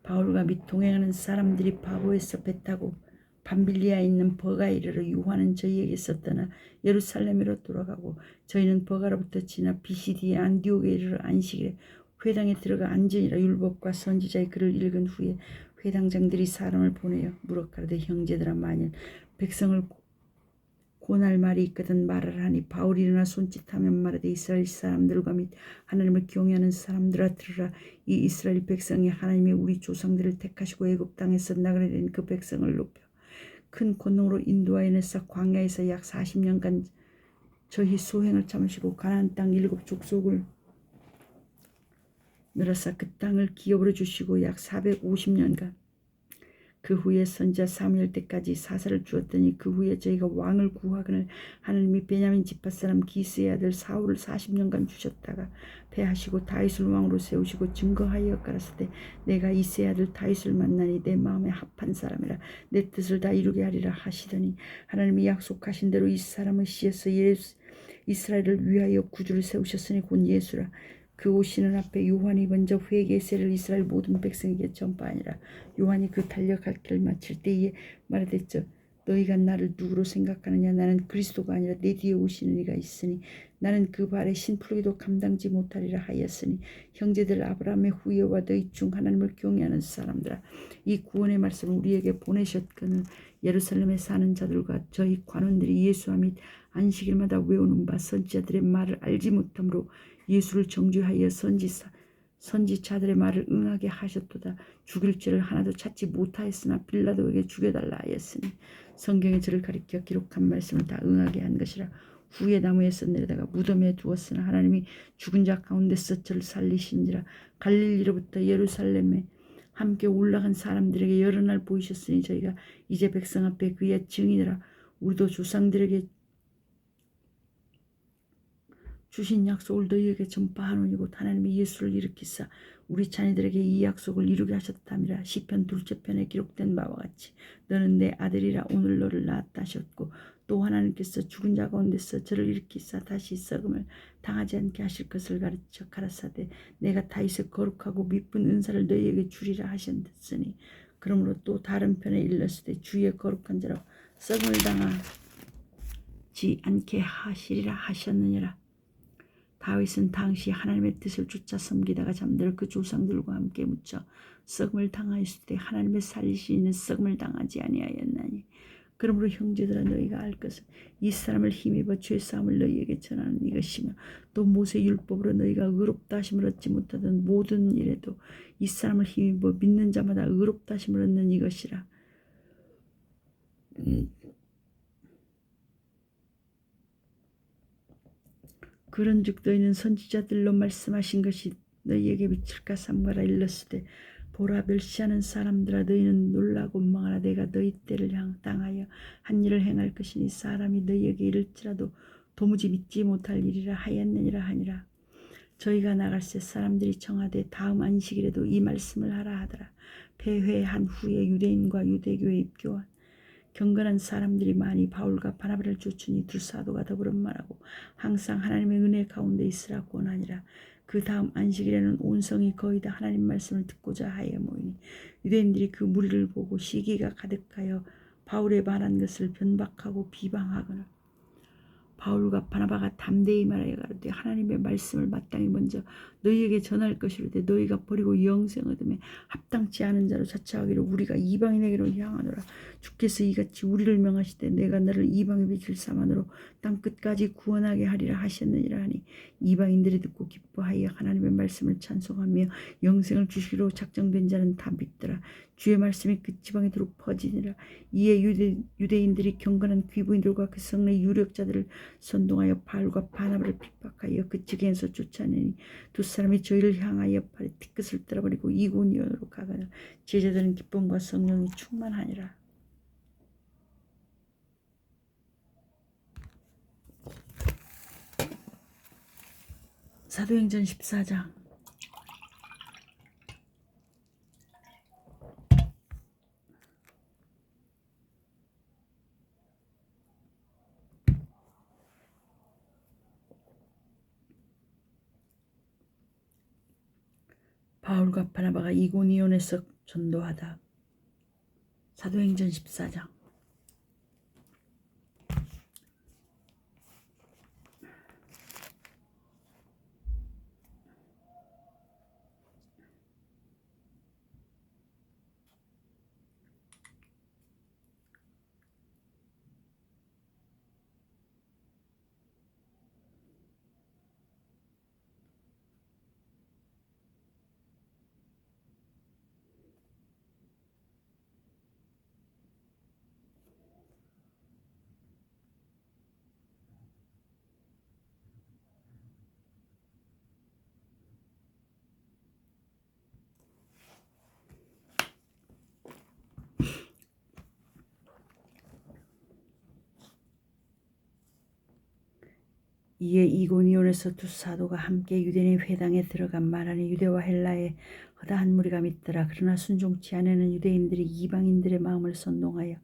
바울과 및 동행하는 사람들이 바보에서 배 타고 밤빌리아에 있는 버가에 이르러 요한은 저희에게서 떠나 예루살렘으로 돌아가고 저희는 버가로부터 지나 비시디의 안디옥에 이르러 안식일에 회당에 들어가 앉으니라. 율법과 선지자의 글을 읽은 후에 회당장들이 사람을 보내어 물어 가로되 형제들아 만일 백성을 고날 말이 있거든 말을 하니 바울이 일어나 손짓하면 말하되 이스라엘 사람들과 및 하나님을 경외하는 사람들아 들으라. 이 이스라엘 백성이 하나님의 우리 조상들을 택하시고 애굽 땅에서 나그네 된 그 백성을 높여 큰 권능으로 인도하여 내사 광야에서 약 40년간 저희 소행을 참으시고 가나안 땅 7족속을 늘어사 그 땅을 기업으로 주시고 약 450년간 그 후에 선지자 사무엘 때까지 사사를 주었더니 그 후에 저희가 왕을 구하거늘 하나님이 베냐민 지파 사람 기스의 아들 사울을 40년간 주셨다가 패하시고 다윗을 왕으로 세우시고 증거하여 가라사대 내가 이새의 아들 다윗을 만나니 내 마음에 합한 사람이라 내 뜻을 다 이루게 하리라 하시더니 하나님이 약속하신 대로 이 사람을 씌어서 이스라엘을 위하여 구주를 세우셨으니 곧 예수라. 그 오시는 앞에 요한이 먼저 회개의 세를 이스라엘 모든 백성에게 전파하니라. 요한이 그 달려갈 길을 마칠 때에 말하랬죠. 너희가 나를 누구로 생각하느냐. 나는 그리스도가 아니라 내 뒤에 오시는 이가 있으니 나는 그 발에 신풀기도 감당지 못하리라 하였으니 형제들 아브라함의 후예와 너희 중 하나님을 경외하는 사람들아 이 구원의 말씀을 우리에게 보내셨거늘 예루살렘에 사는 자들과 저희 관원들이 예수와 및 안식일마다 외우는 바 선지자들의 말을 알지 못하므로 예수를 정죄하여 선지자들의 말을 응하게 하셨도다. 죽일 죄를 하나도 찾지 못하였으나 빌라도에게 죽여달라 하였으니 성경에 저를 가리켜 기록한 말씀을 다 응하게 한 것이라. 후에 나무에서 내려다가 무덤에 두었으나 하나님이 죽은 자 가운데서 저를 살리신지라. 갈릴리로부터 예루살렘에 함께 올라간 사람들에게 여러 날 보이셨으니 저희가 이제 백성 앞에 그의 증인이라. 우리도 조상들에게 주신 약속을 너희에게 전파하노니 곧 하나님이 예수를 일으키사 우리 자녀들에게 이 약속을 이루게 하셨다미라. 시편 2째 편에 기록된 바와 같이 너는 내 아들이라 오늘 너를 낳았다 하셨고 또 하나님께서 죽은 자 가운데서 저를 일으키사 다시 썩음을 당하지 않게 하실 것을 가르쳐 가라사대 내가 다윗의 거룩하고 미쁜 은사를 너희에게 주리라 하셨으니 그러므로 또 다른 편에 일렀으되 주의 거룩한 자로 썩음을 당하지 않게 하시리라 하셨느니라. 다윗은 당시 하나님의 뜻을 쫓아 섬기다가 잠들어 그 조상들과 함께 묻혀 썩음을 당하였을 때 하나님의 살리시는 썩음을 당하지 아니하였나니 그러므로 형제들아 너희가 알 것은 이 사람을 힘입어 죄사함을 너희에게 전하는 이것이며 또 모세 율법으로 너희가 의롭다 하심을 얻지 못하던 모든 일에도 이 사람을 힘입어 믿는 자마다 의롭다 하심을 얻는 이것이라. 그런즉 너희는 선지자들로 말씀하신 것이 너희에게 미칠까 삼가라 일렀으되 보라 멸시하는 사람들아 너희는 놀라고 망하라 내가 너희 때를 당하여 한 일을 행할 것이니 사람이 너희에게 이를지라도 도무지 믿지 못할 일이라 하였느니라 하니라. 저희가 나갈새 사람들이 청하되 다음 안식일에도 이 말씀을 하라 하더라. 폐회한 후에 유대인과 유대교에 입교한 경건한 사람들이 많이 바울과 바나바를 쫓으니 두 사도가 더불어 말하고 항상 하나님의 은혜 가운데 있으라 권하니라. 그 다음 안식일에는 온 성이 거의 다 하나님 말씀을 듣고자 하여 모이니 유대인들이 그 무리를 보고 시기가 가득하여 바울의 말한 것을 변박하고 비방하거나 바울과 바나바가 담대히 말하여 가로되 하나님의 말씀을 마땅히 먼저 너희에게 전할 것이로되 너희가 버리고 영생 얻음에 합당치 않은 자로 자처하기로 우리가 이방인에게로 향하노라. 주께서 이같이 우리를 명하시되 내가 너를 이방의 빛을 삼아으로 땅 끝까지 구원하게 하리라 하셨느니라 하니 이방인들이 듣고 기뻐하여 하나님의 말씀을 찬송하며 영생을 주시기로 작정된 자는 다 믿더라. 주의 말씀이 그 지방에 도록 퍼지니라. 이에 유대인들이 경건한 귀부인들과 그 성내 유력자들을 선동하여 바울과 바나바를 핍박하여 그 지경에서 쫓아내니 두 사람이 저희를 향하여 발에 티끝을 떨어버리고 이고니온으로 가거나 제자들은 기쁨과 성령이 충만하니라. 사도행전 14장. 바울과 바나바가 이고니온에서 전도하다. 사도행전 14장. 이에 이고니온에서 두 사도가 함께 유대인의 회당에 들어가 말하니 유대와 헬라의 허다한 무리가 믿더라. 그러나 순종치 않으는 유대인들이 이방인들의 마음을 선동하여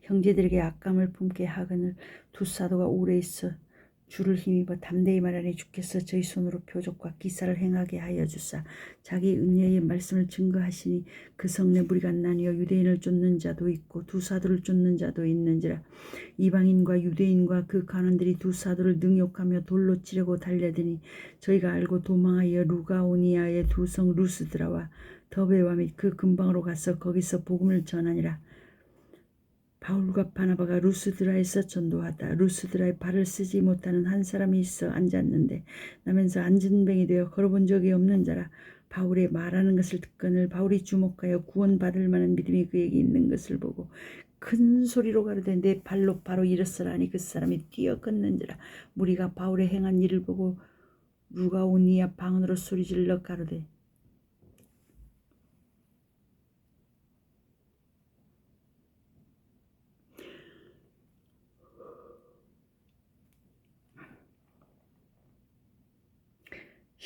형제들에게 악감을 품게 하거늘 두 사도가 오래 있어 주를 힘입어 담대히 말하니 주께서 저희 손으로 표적과 기사를 행하게 하여 주사 자기 은혜의 말씀을 증거하시니 그 성내 무리가 나뉘어 유대인을 쫓는 자도 있고 두 사도를 쫓는 자도 있는지라. 이방인과 유대인과 그 관원들이 두 사도를 능욕하며 돌로 치려고 달려드니 저희가 알고 도망하여 루가오니아의 두 성 루스드라와 더베와 및 그 근방으로 가서 거기서 복음을 전하니라. 바울과 바나바가 루스드라에서 전도하다. 루스드라에 발을 쓰지 못하는 한 사람이 있어 앉았는데 나면서 안진뱅이 되어 걸어본 적이 없는 자라. 바울의 말하는 것을 듣거늘 바울이 주목하여 구원받을 만한 믿음이 그에게 있는 것을 보고 큰 소리로 가로되 내 발로 바로 일어서라 하니 그 사람이 뛰어 걷는지라. 무리가 바울의 행한 일을 보고 루가오니아 방언으로 소리질러 가로되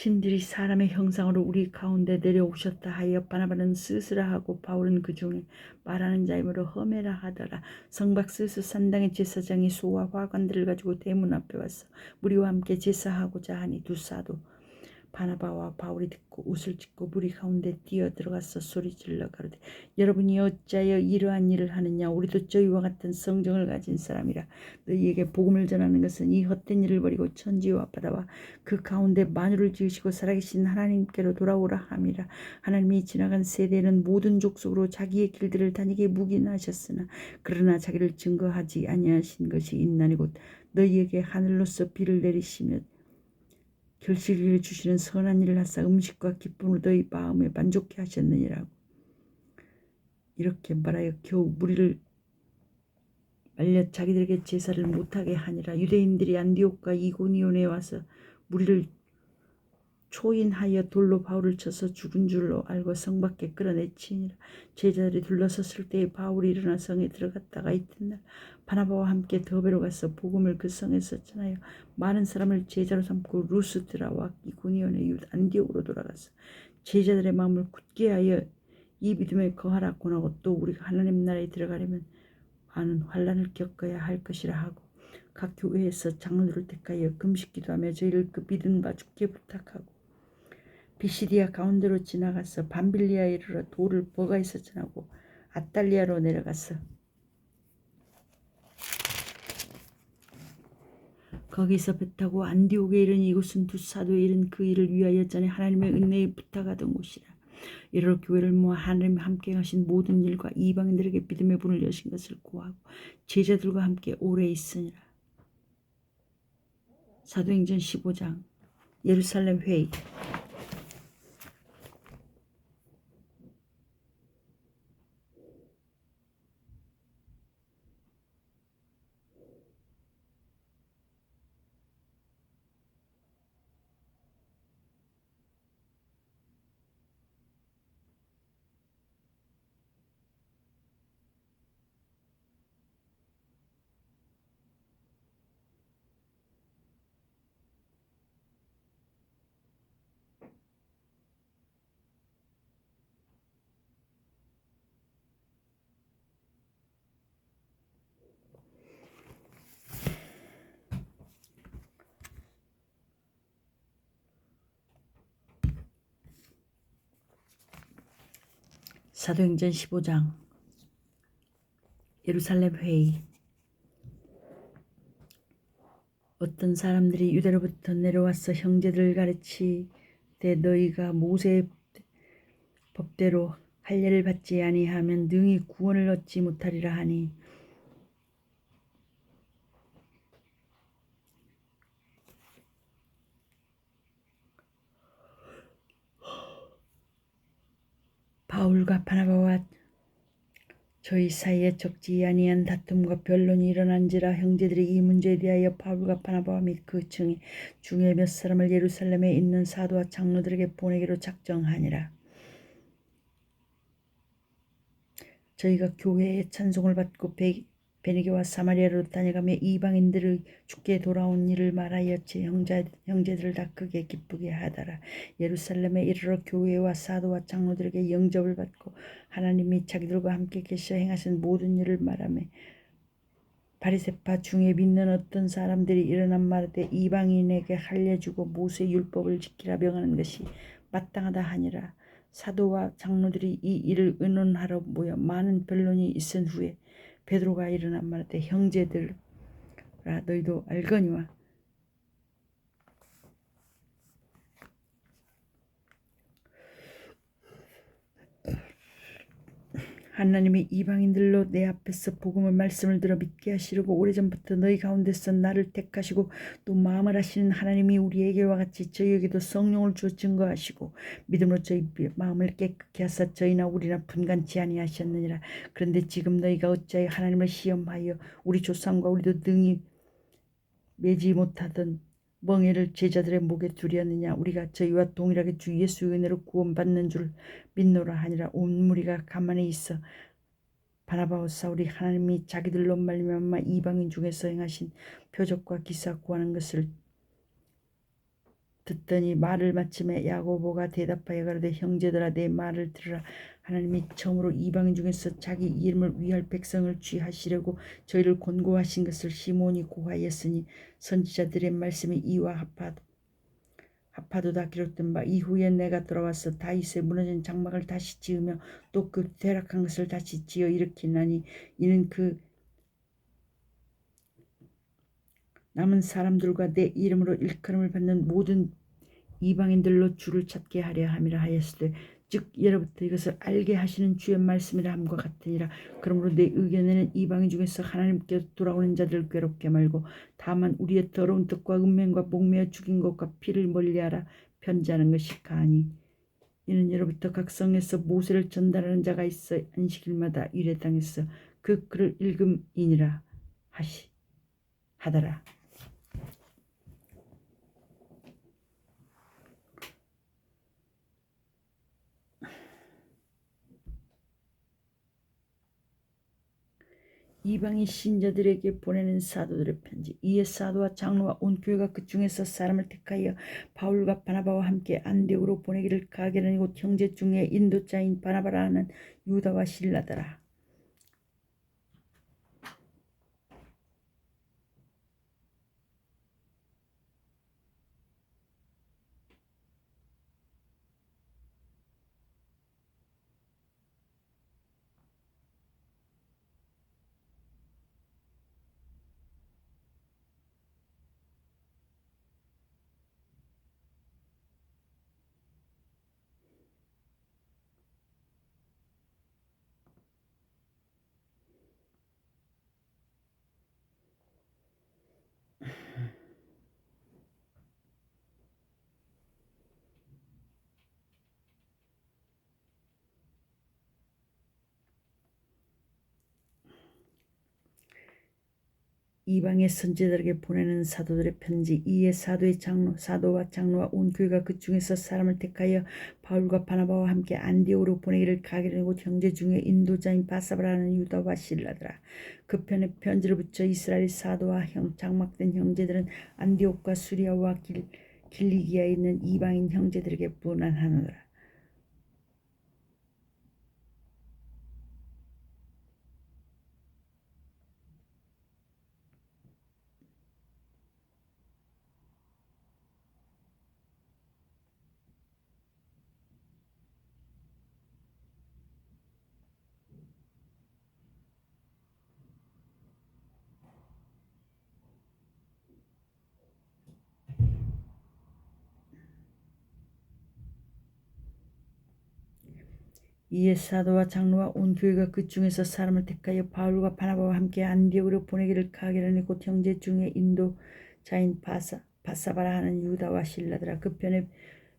신들이 사람의 형상으로 우리 가운데 내려오셨다 하여 바나바는 스스라 하고 바울은 그 중에 말하는 자이므로 험해라 하더라. 성박스스 산당의 제사장이 소와 화관들을 가지고 대문 앞에 와서 무리와 함께 제사하고자 하니 두 사도 바나바와 바울이 듣고 옷을 찢고 무리 가운데 뛰어 들어가서 소리질러 가로되 여러분이 어찌하여 이러한 일을 하느냐. 우리도 저희와 같은 성정을 가진 사람이라. 너희에게 복음을 전하는 것은 이 헛된 일을 버리고 천지와 바다와 그 가운데 만유를 지으시고 살아계신 하나님께로 돌아오라 함이라. 하나님이 지나간 세대는 모든 족속으로 자기의 길들을 다니게 묵인하셨으나 그러나 자기를 증거하지 아니하신 것이 있나니 곧 너희에게 하늘로서 비를 내리시며 결실을 주시는 선한 일을 하사 음식과 기쁨으로 너희 마음에 만족케 하셨느니라고. 이렇게 말하여 겨우 무리를 말려 자기들에게 제사를 못하게 하니라. 유대인들이 안디옥과 이고니온에 와서 무리를 초인하여 돌로 바울을 쳐서 죽은 줄로 알고 성 밖에 끌어내치니라. 제자들이 둘러섰을 때에 바울이 일어나 성에 들어갔다가 이튿날 바나바와 함께 더베로 가서 복음을 그 성에서 전하여 많은 사람을 제자로 삼고 루스드라와 이고니온의 유다 안디옥으로 돌아가서 제자들의 마음을 굳게 하여 이 믿음에 거하라 권하고 또 우리가 하나님 나라에 들어가려면 많은 환난을 겪어야 할 것이라 하고 각 교회에서 장로들을 택하여 금식기도하며 저희를 그 믿은 바 주께 부탁하고 비시디아 가운데로 지나가서 밤빌리아에 이르러 돌을 버가에서 전하고 아탈리아로 내려가서 거기서 배 타고 안디옥에 이르니 이곳은 두 사도에 이른 그 일을 위하여 전에 하나님의 은혜에 부탁하던 곳이라. 이르러 교회를 모아 하나님 함께 하신 모든 일과 이방인들에게 믿음의 문을 여신 것을 구하고 제자들과 함께 오래 있으니라. 사도행전 15장 예루살렘 회의. 사도행전 15장 예루살렘 회의. 어떤 사람들이 유대로부터 내려와서 형제들을 가르치되 너희가 모세의 법대로 할례를 받지 아니하면 능히 구원을 얻지 못하리라 하니 바울과 바나바와 저희 사이에 적지 아니한 다툼과 변론이 일어난지라. 형제들이 이 문제에 대하여 바울과 바나바와 및 그 중에 몇 사람을 예루살렘에 있는 사도와 장로들에게 보내기로 작정하니라. 저희가 교회의 찬송을 받고 베니게와 사마리아로 다녀가며 이방인들의 주께 돌아온 일을 말하여 제 형제들을 다 크게 기쁘게 하더라. 예루살렘에 이르러 교회와 사도와 장로들에게 영접을 받고 하나님이 자기들과 함께 계셔 행하신 모든 일을 말하며 바리새파 중에 믿는 어떤 사람들이 일어난 말하되 이방인에게 할례 주고 모세 율법을 지키라 명하는 것이 마땅하다 하니라. 사도와 장로들이 이 일을 의논하러 모여 많은 변론이 있은 후에 베드로가 일어난 말하되 형제들아 너희도 알거니와 하나님이 이방인들로 내 앞에서 복음의 말씀을 들어 믿게 하시려고 오래전부터 너희 가운데서 나를 택하시고 또 마음을 하시는 하나님이 우리에게와 같이 저희에게도 성령을 주어 증거하시고 믿음으로 저희 마음을 깨끗게 하사 저희나 우리나 분간치 아니하셨느니라. 그런데 지금 너희가 어찌하여 하나님을 시험하여 우리 조상과 우리도 능히 매지 못하던 멍에를 제자들의 목에 두려느냐. 우리가 저희와 동일하게 주 예수의 은혜로 구원받는 줄 믿노라 하니라. 온 무리가 가만히 있어 바나바와 사울이 하나님이 자기들로 말미암아 이방인 중에서 행하신 표적과 기사 구하는 것을 듣더니 말을 마침에 야고보가 대답하여 가로되 형제들아 내 말을 들으라. 하나님이 처음으로 이방인 중에서 자기 이름을 위할 백성을 취하시려고 저희를 권고하신 것을 시몬이 고하였으니 선지자들의 말씀이 이와 합하도다 기록된 바 이후에 내가 돌아와서 다윗의 무너진 장막을 다시 지으며 또 그 퇴락한 것을 다시 지어 일으키나니 이는 그 남은 사람들과 내 이름으로 일컬음을 받는 모든 이방인들로 주를 찾게 하려 함이라 하였으되 즉 예로부터 이것을 알게 하시는 주의 말씀이라 함과 같으니라. 그러므로 내 의견에는 이방인 중에서 하나님께로 돌아오는 자들을 괴롭게 말고 다만 우리의 더러운 뜻과 은면과 목매어 죽인 것과 피를 멀리하라 편지하는 것이 가하니 이는 예로부터 각 성에서 모세를 전달하는 자가 있어 안식일마다 유례당에서 그 글을 읽음이니라 하더라. 이방인 신자들에게 보내는 사도들의 편지. 이에 사도와 장로와 온 교회가 그 중에서 사람을 택하여 바울과 바나바와 함께 안디옥으로 보내기를 가결하니 곧 형제 중에 인도자인 바나바라 하는 유다와 실라더라. 이방의 선지자들에게 보내는 사도들의 편지. 이에 사도와 장로와 온 교회가 그 중에서 사람을 택하여 바울과 바나바와 함께 안디옥으로 보내기를 가결하니 곧 형제 중에 인도자인 바사바라는 유다와 실라더라. 그 편에 편지를 붙여 이스라엘 사도와 장막된 형제들은 안디옥과 수리아와 길리기아에 있는 이방인 형제들에게 문안하노라. 이에 사도와 장로와 온 교회가 그 중에서 사람을 택하여 바울과 바나바와 함께 안디옥으로 보내기를 가결하니 곧 형제 중에 인도자인 바사바라 하는 유다와 실라더라. 그 편에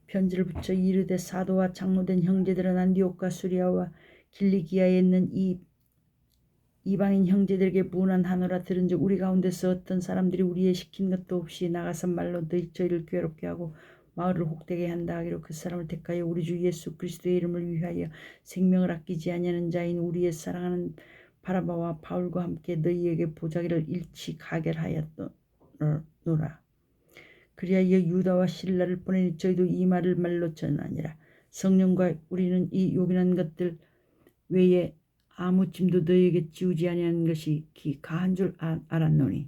편지를 붙여 이르되 사도와 장로된 형제들은 안디옥과 수리아와 길리기아에 있는 이방인 형제들에게 문안하노라. 들은즉 우리 가운데서 어떤 사람들이 우리의 시킨 것도 없이 나가서 말로 저희를 괴롭게 하고 마을을 혹되게 한다 하기로 그 사람을 택하여 우리 주 예수 그리스도의 이름을 위하여 생명을 아끼지 아니하는 자인 우리의 사랑하는 바나바와 바울과 함께 너희에게 보자기를 일치 가결하였노라. 그리하여 유다와 실라를 보내니 저희도 이 말을 말로 전하니라. 성령과 우리는 이 요긴한 것들 외에 아무 짐도 너희에게 지우지 아니하는 것이 가한 줄 알았노니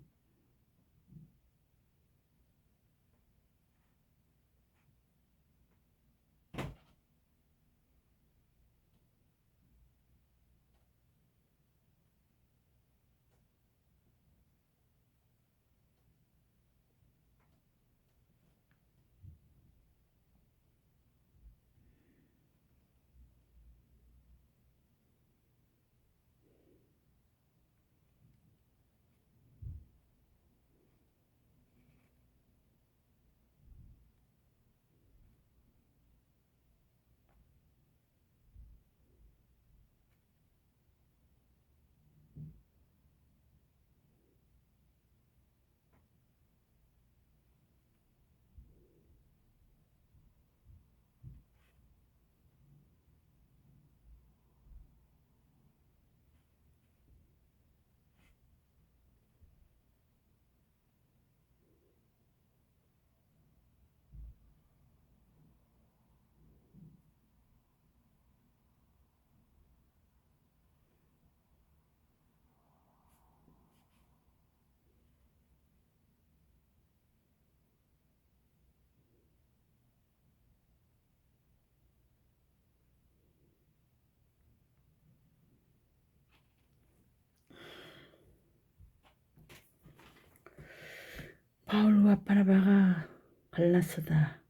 바울과 바나바가 갈라서다.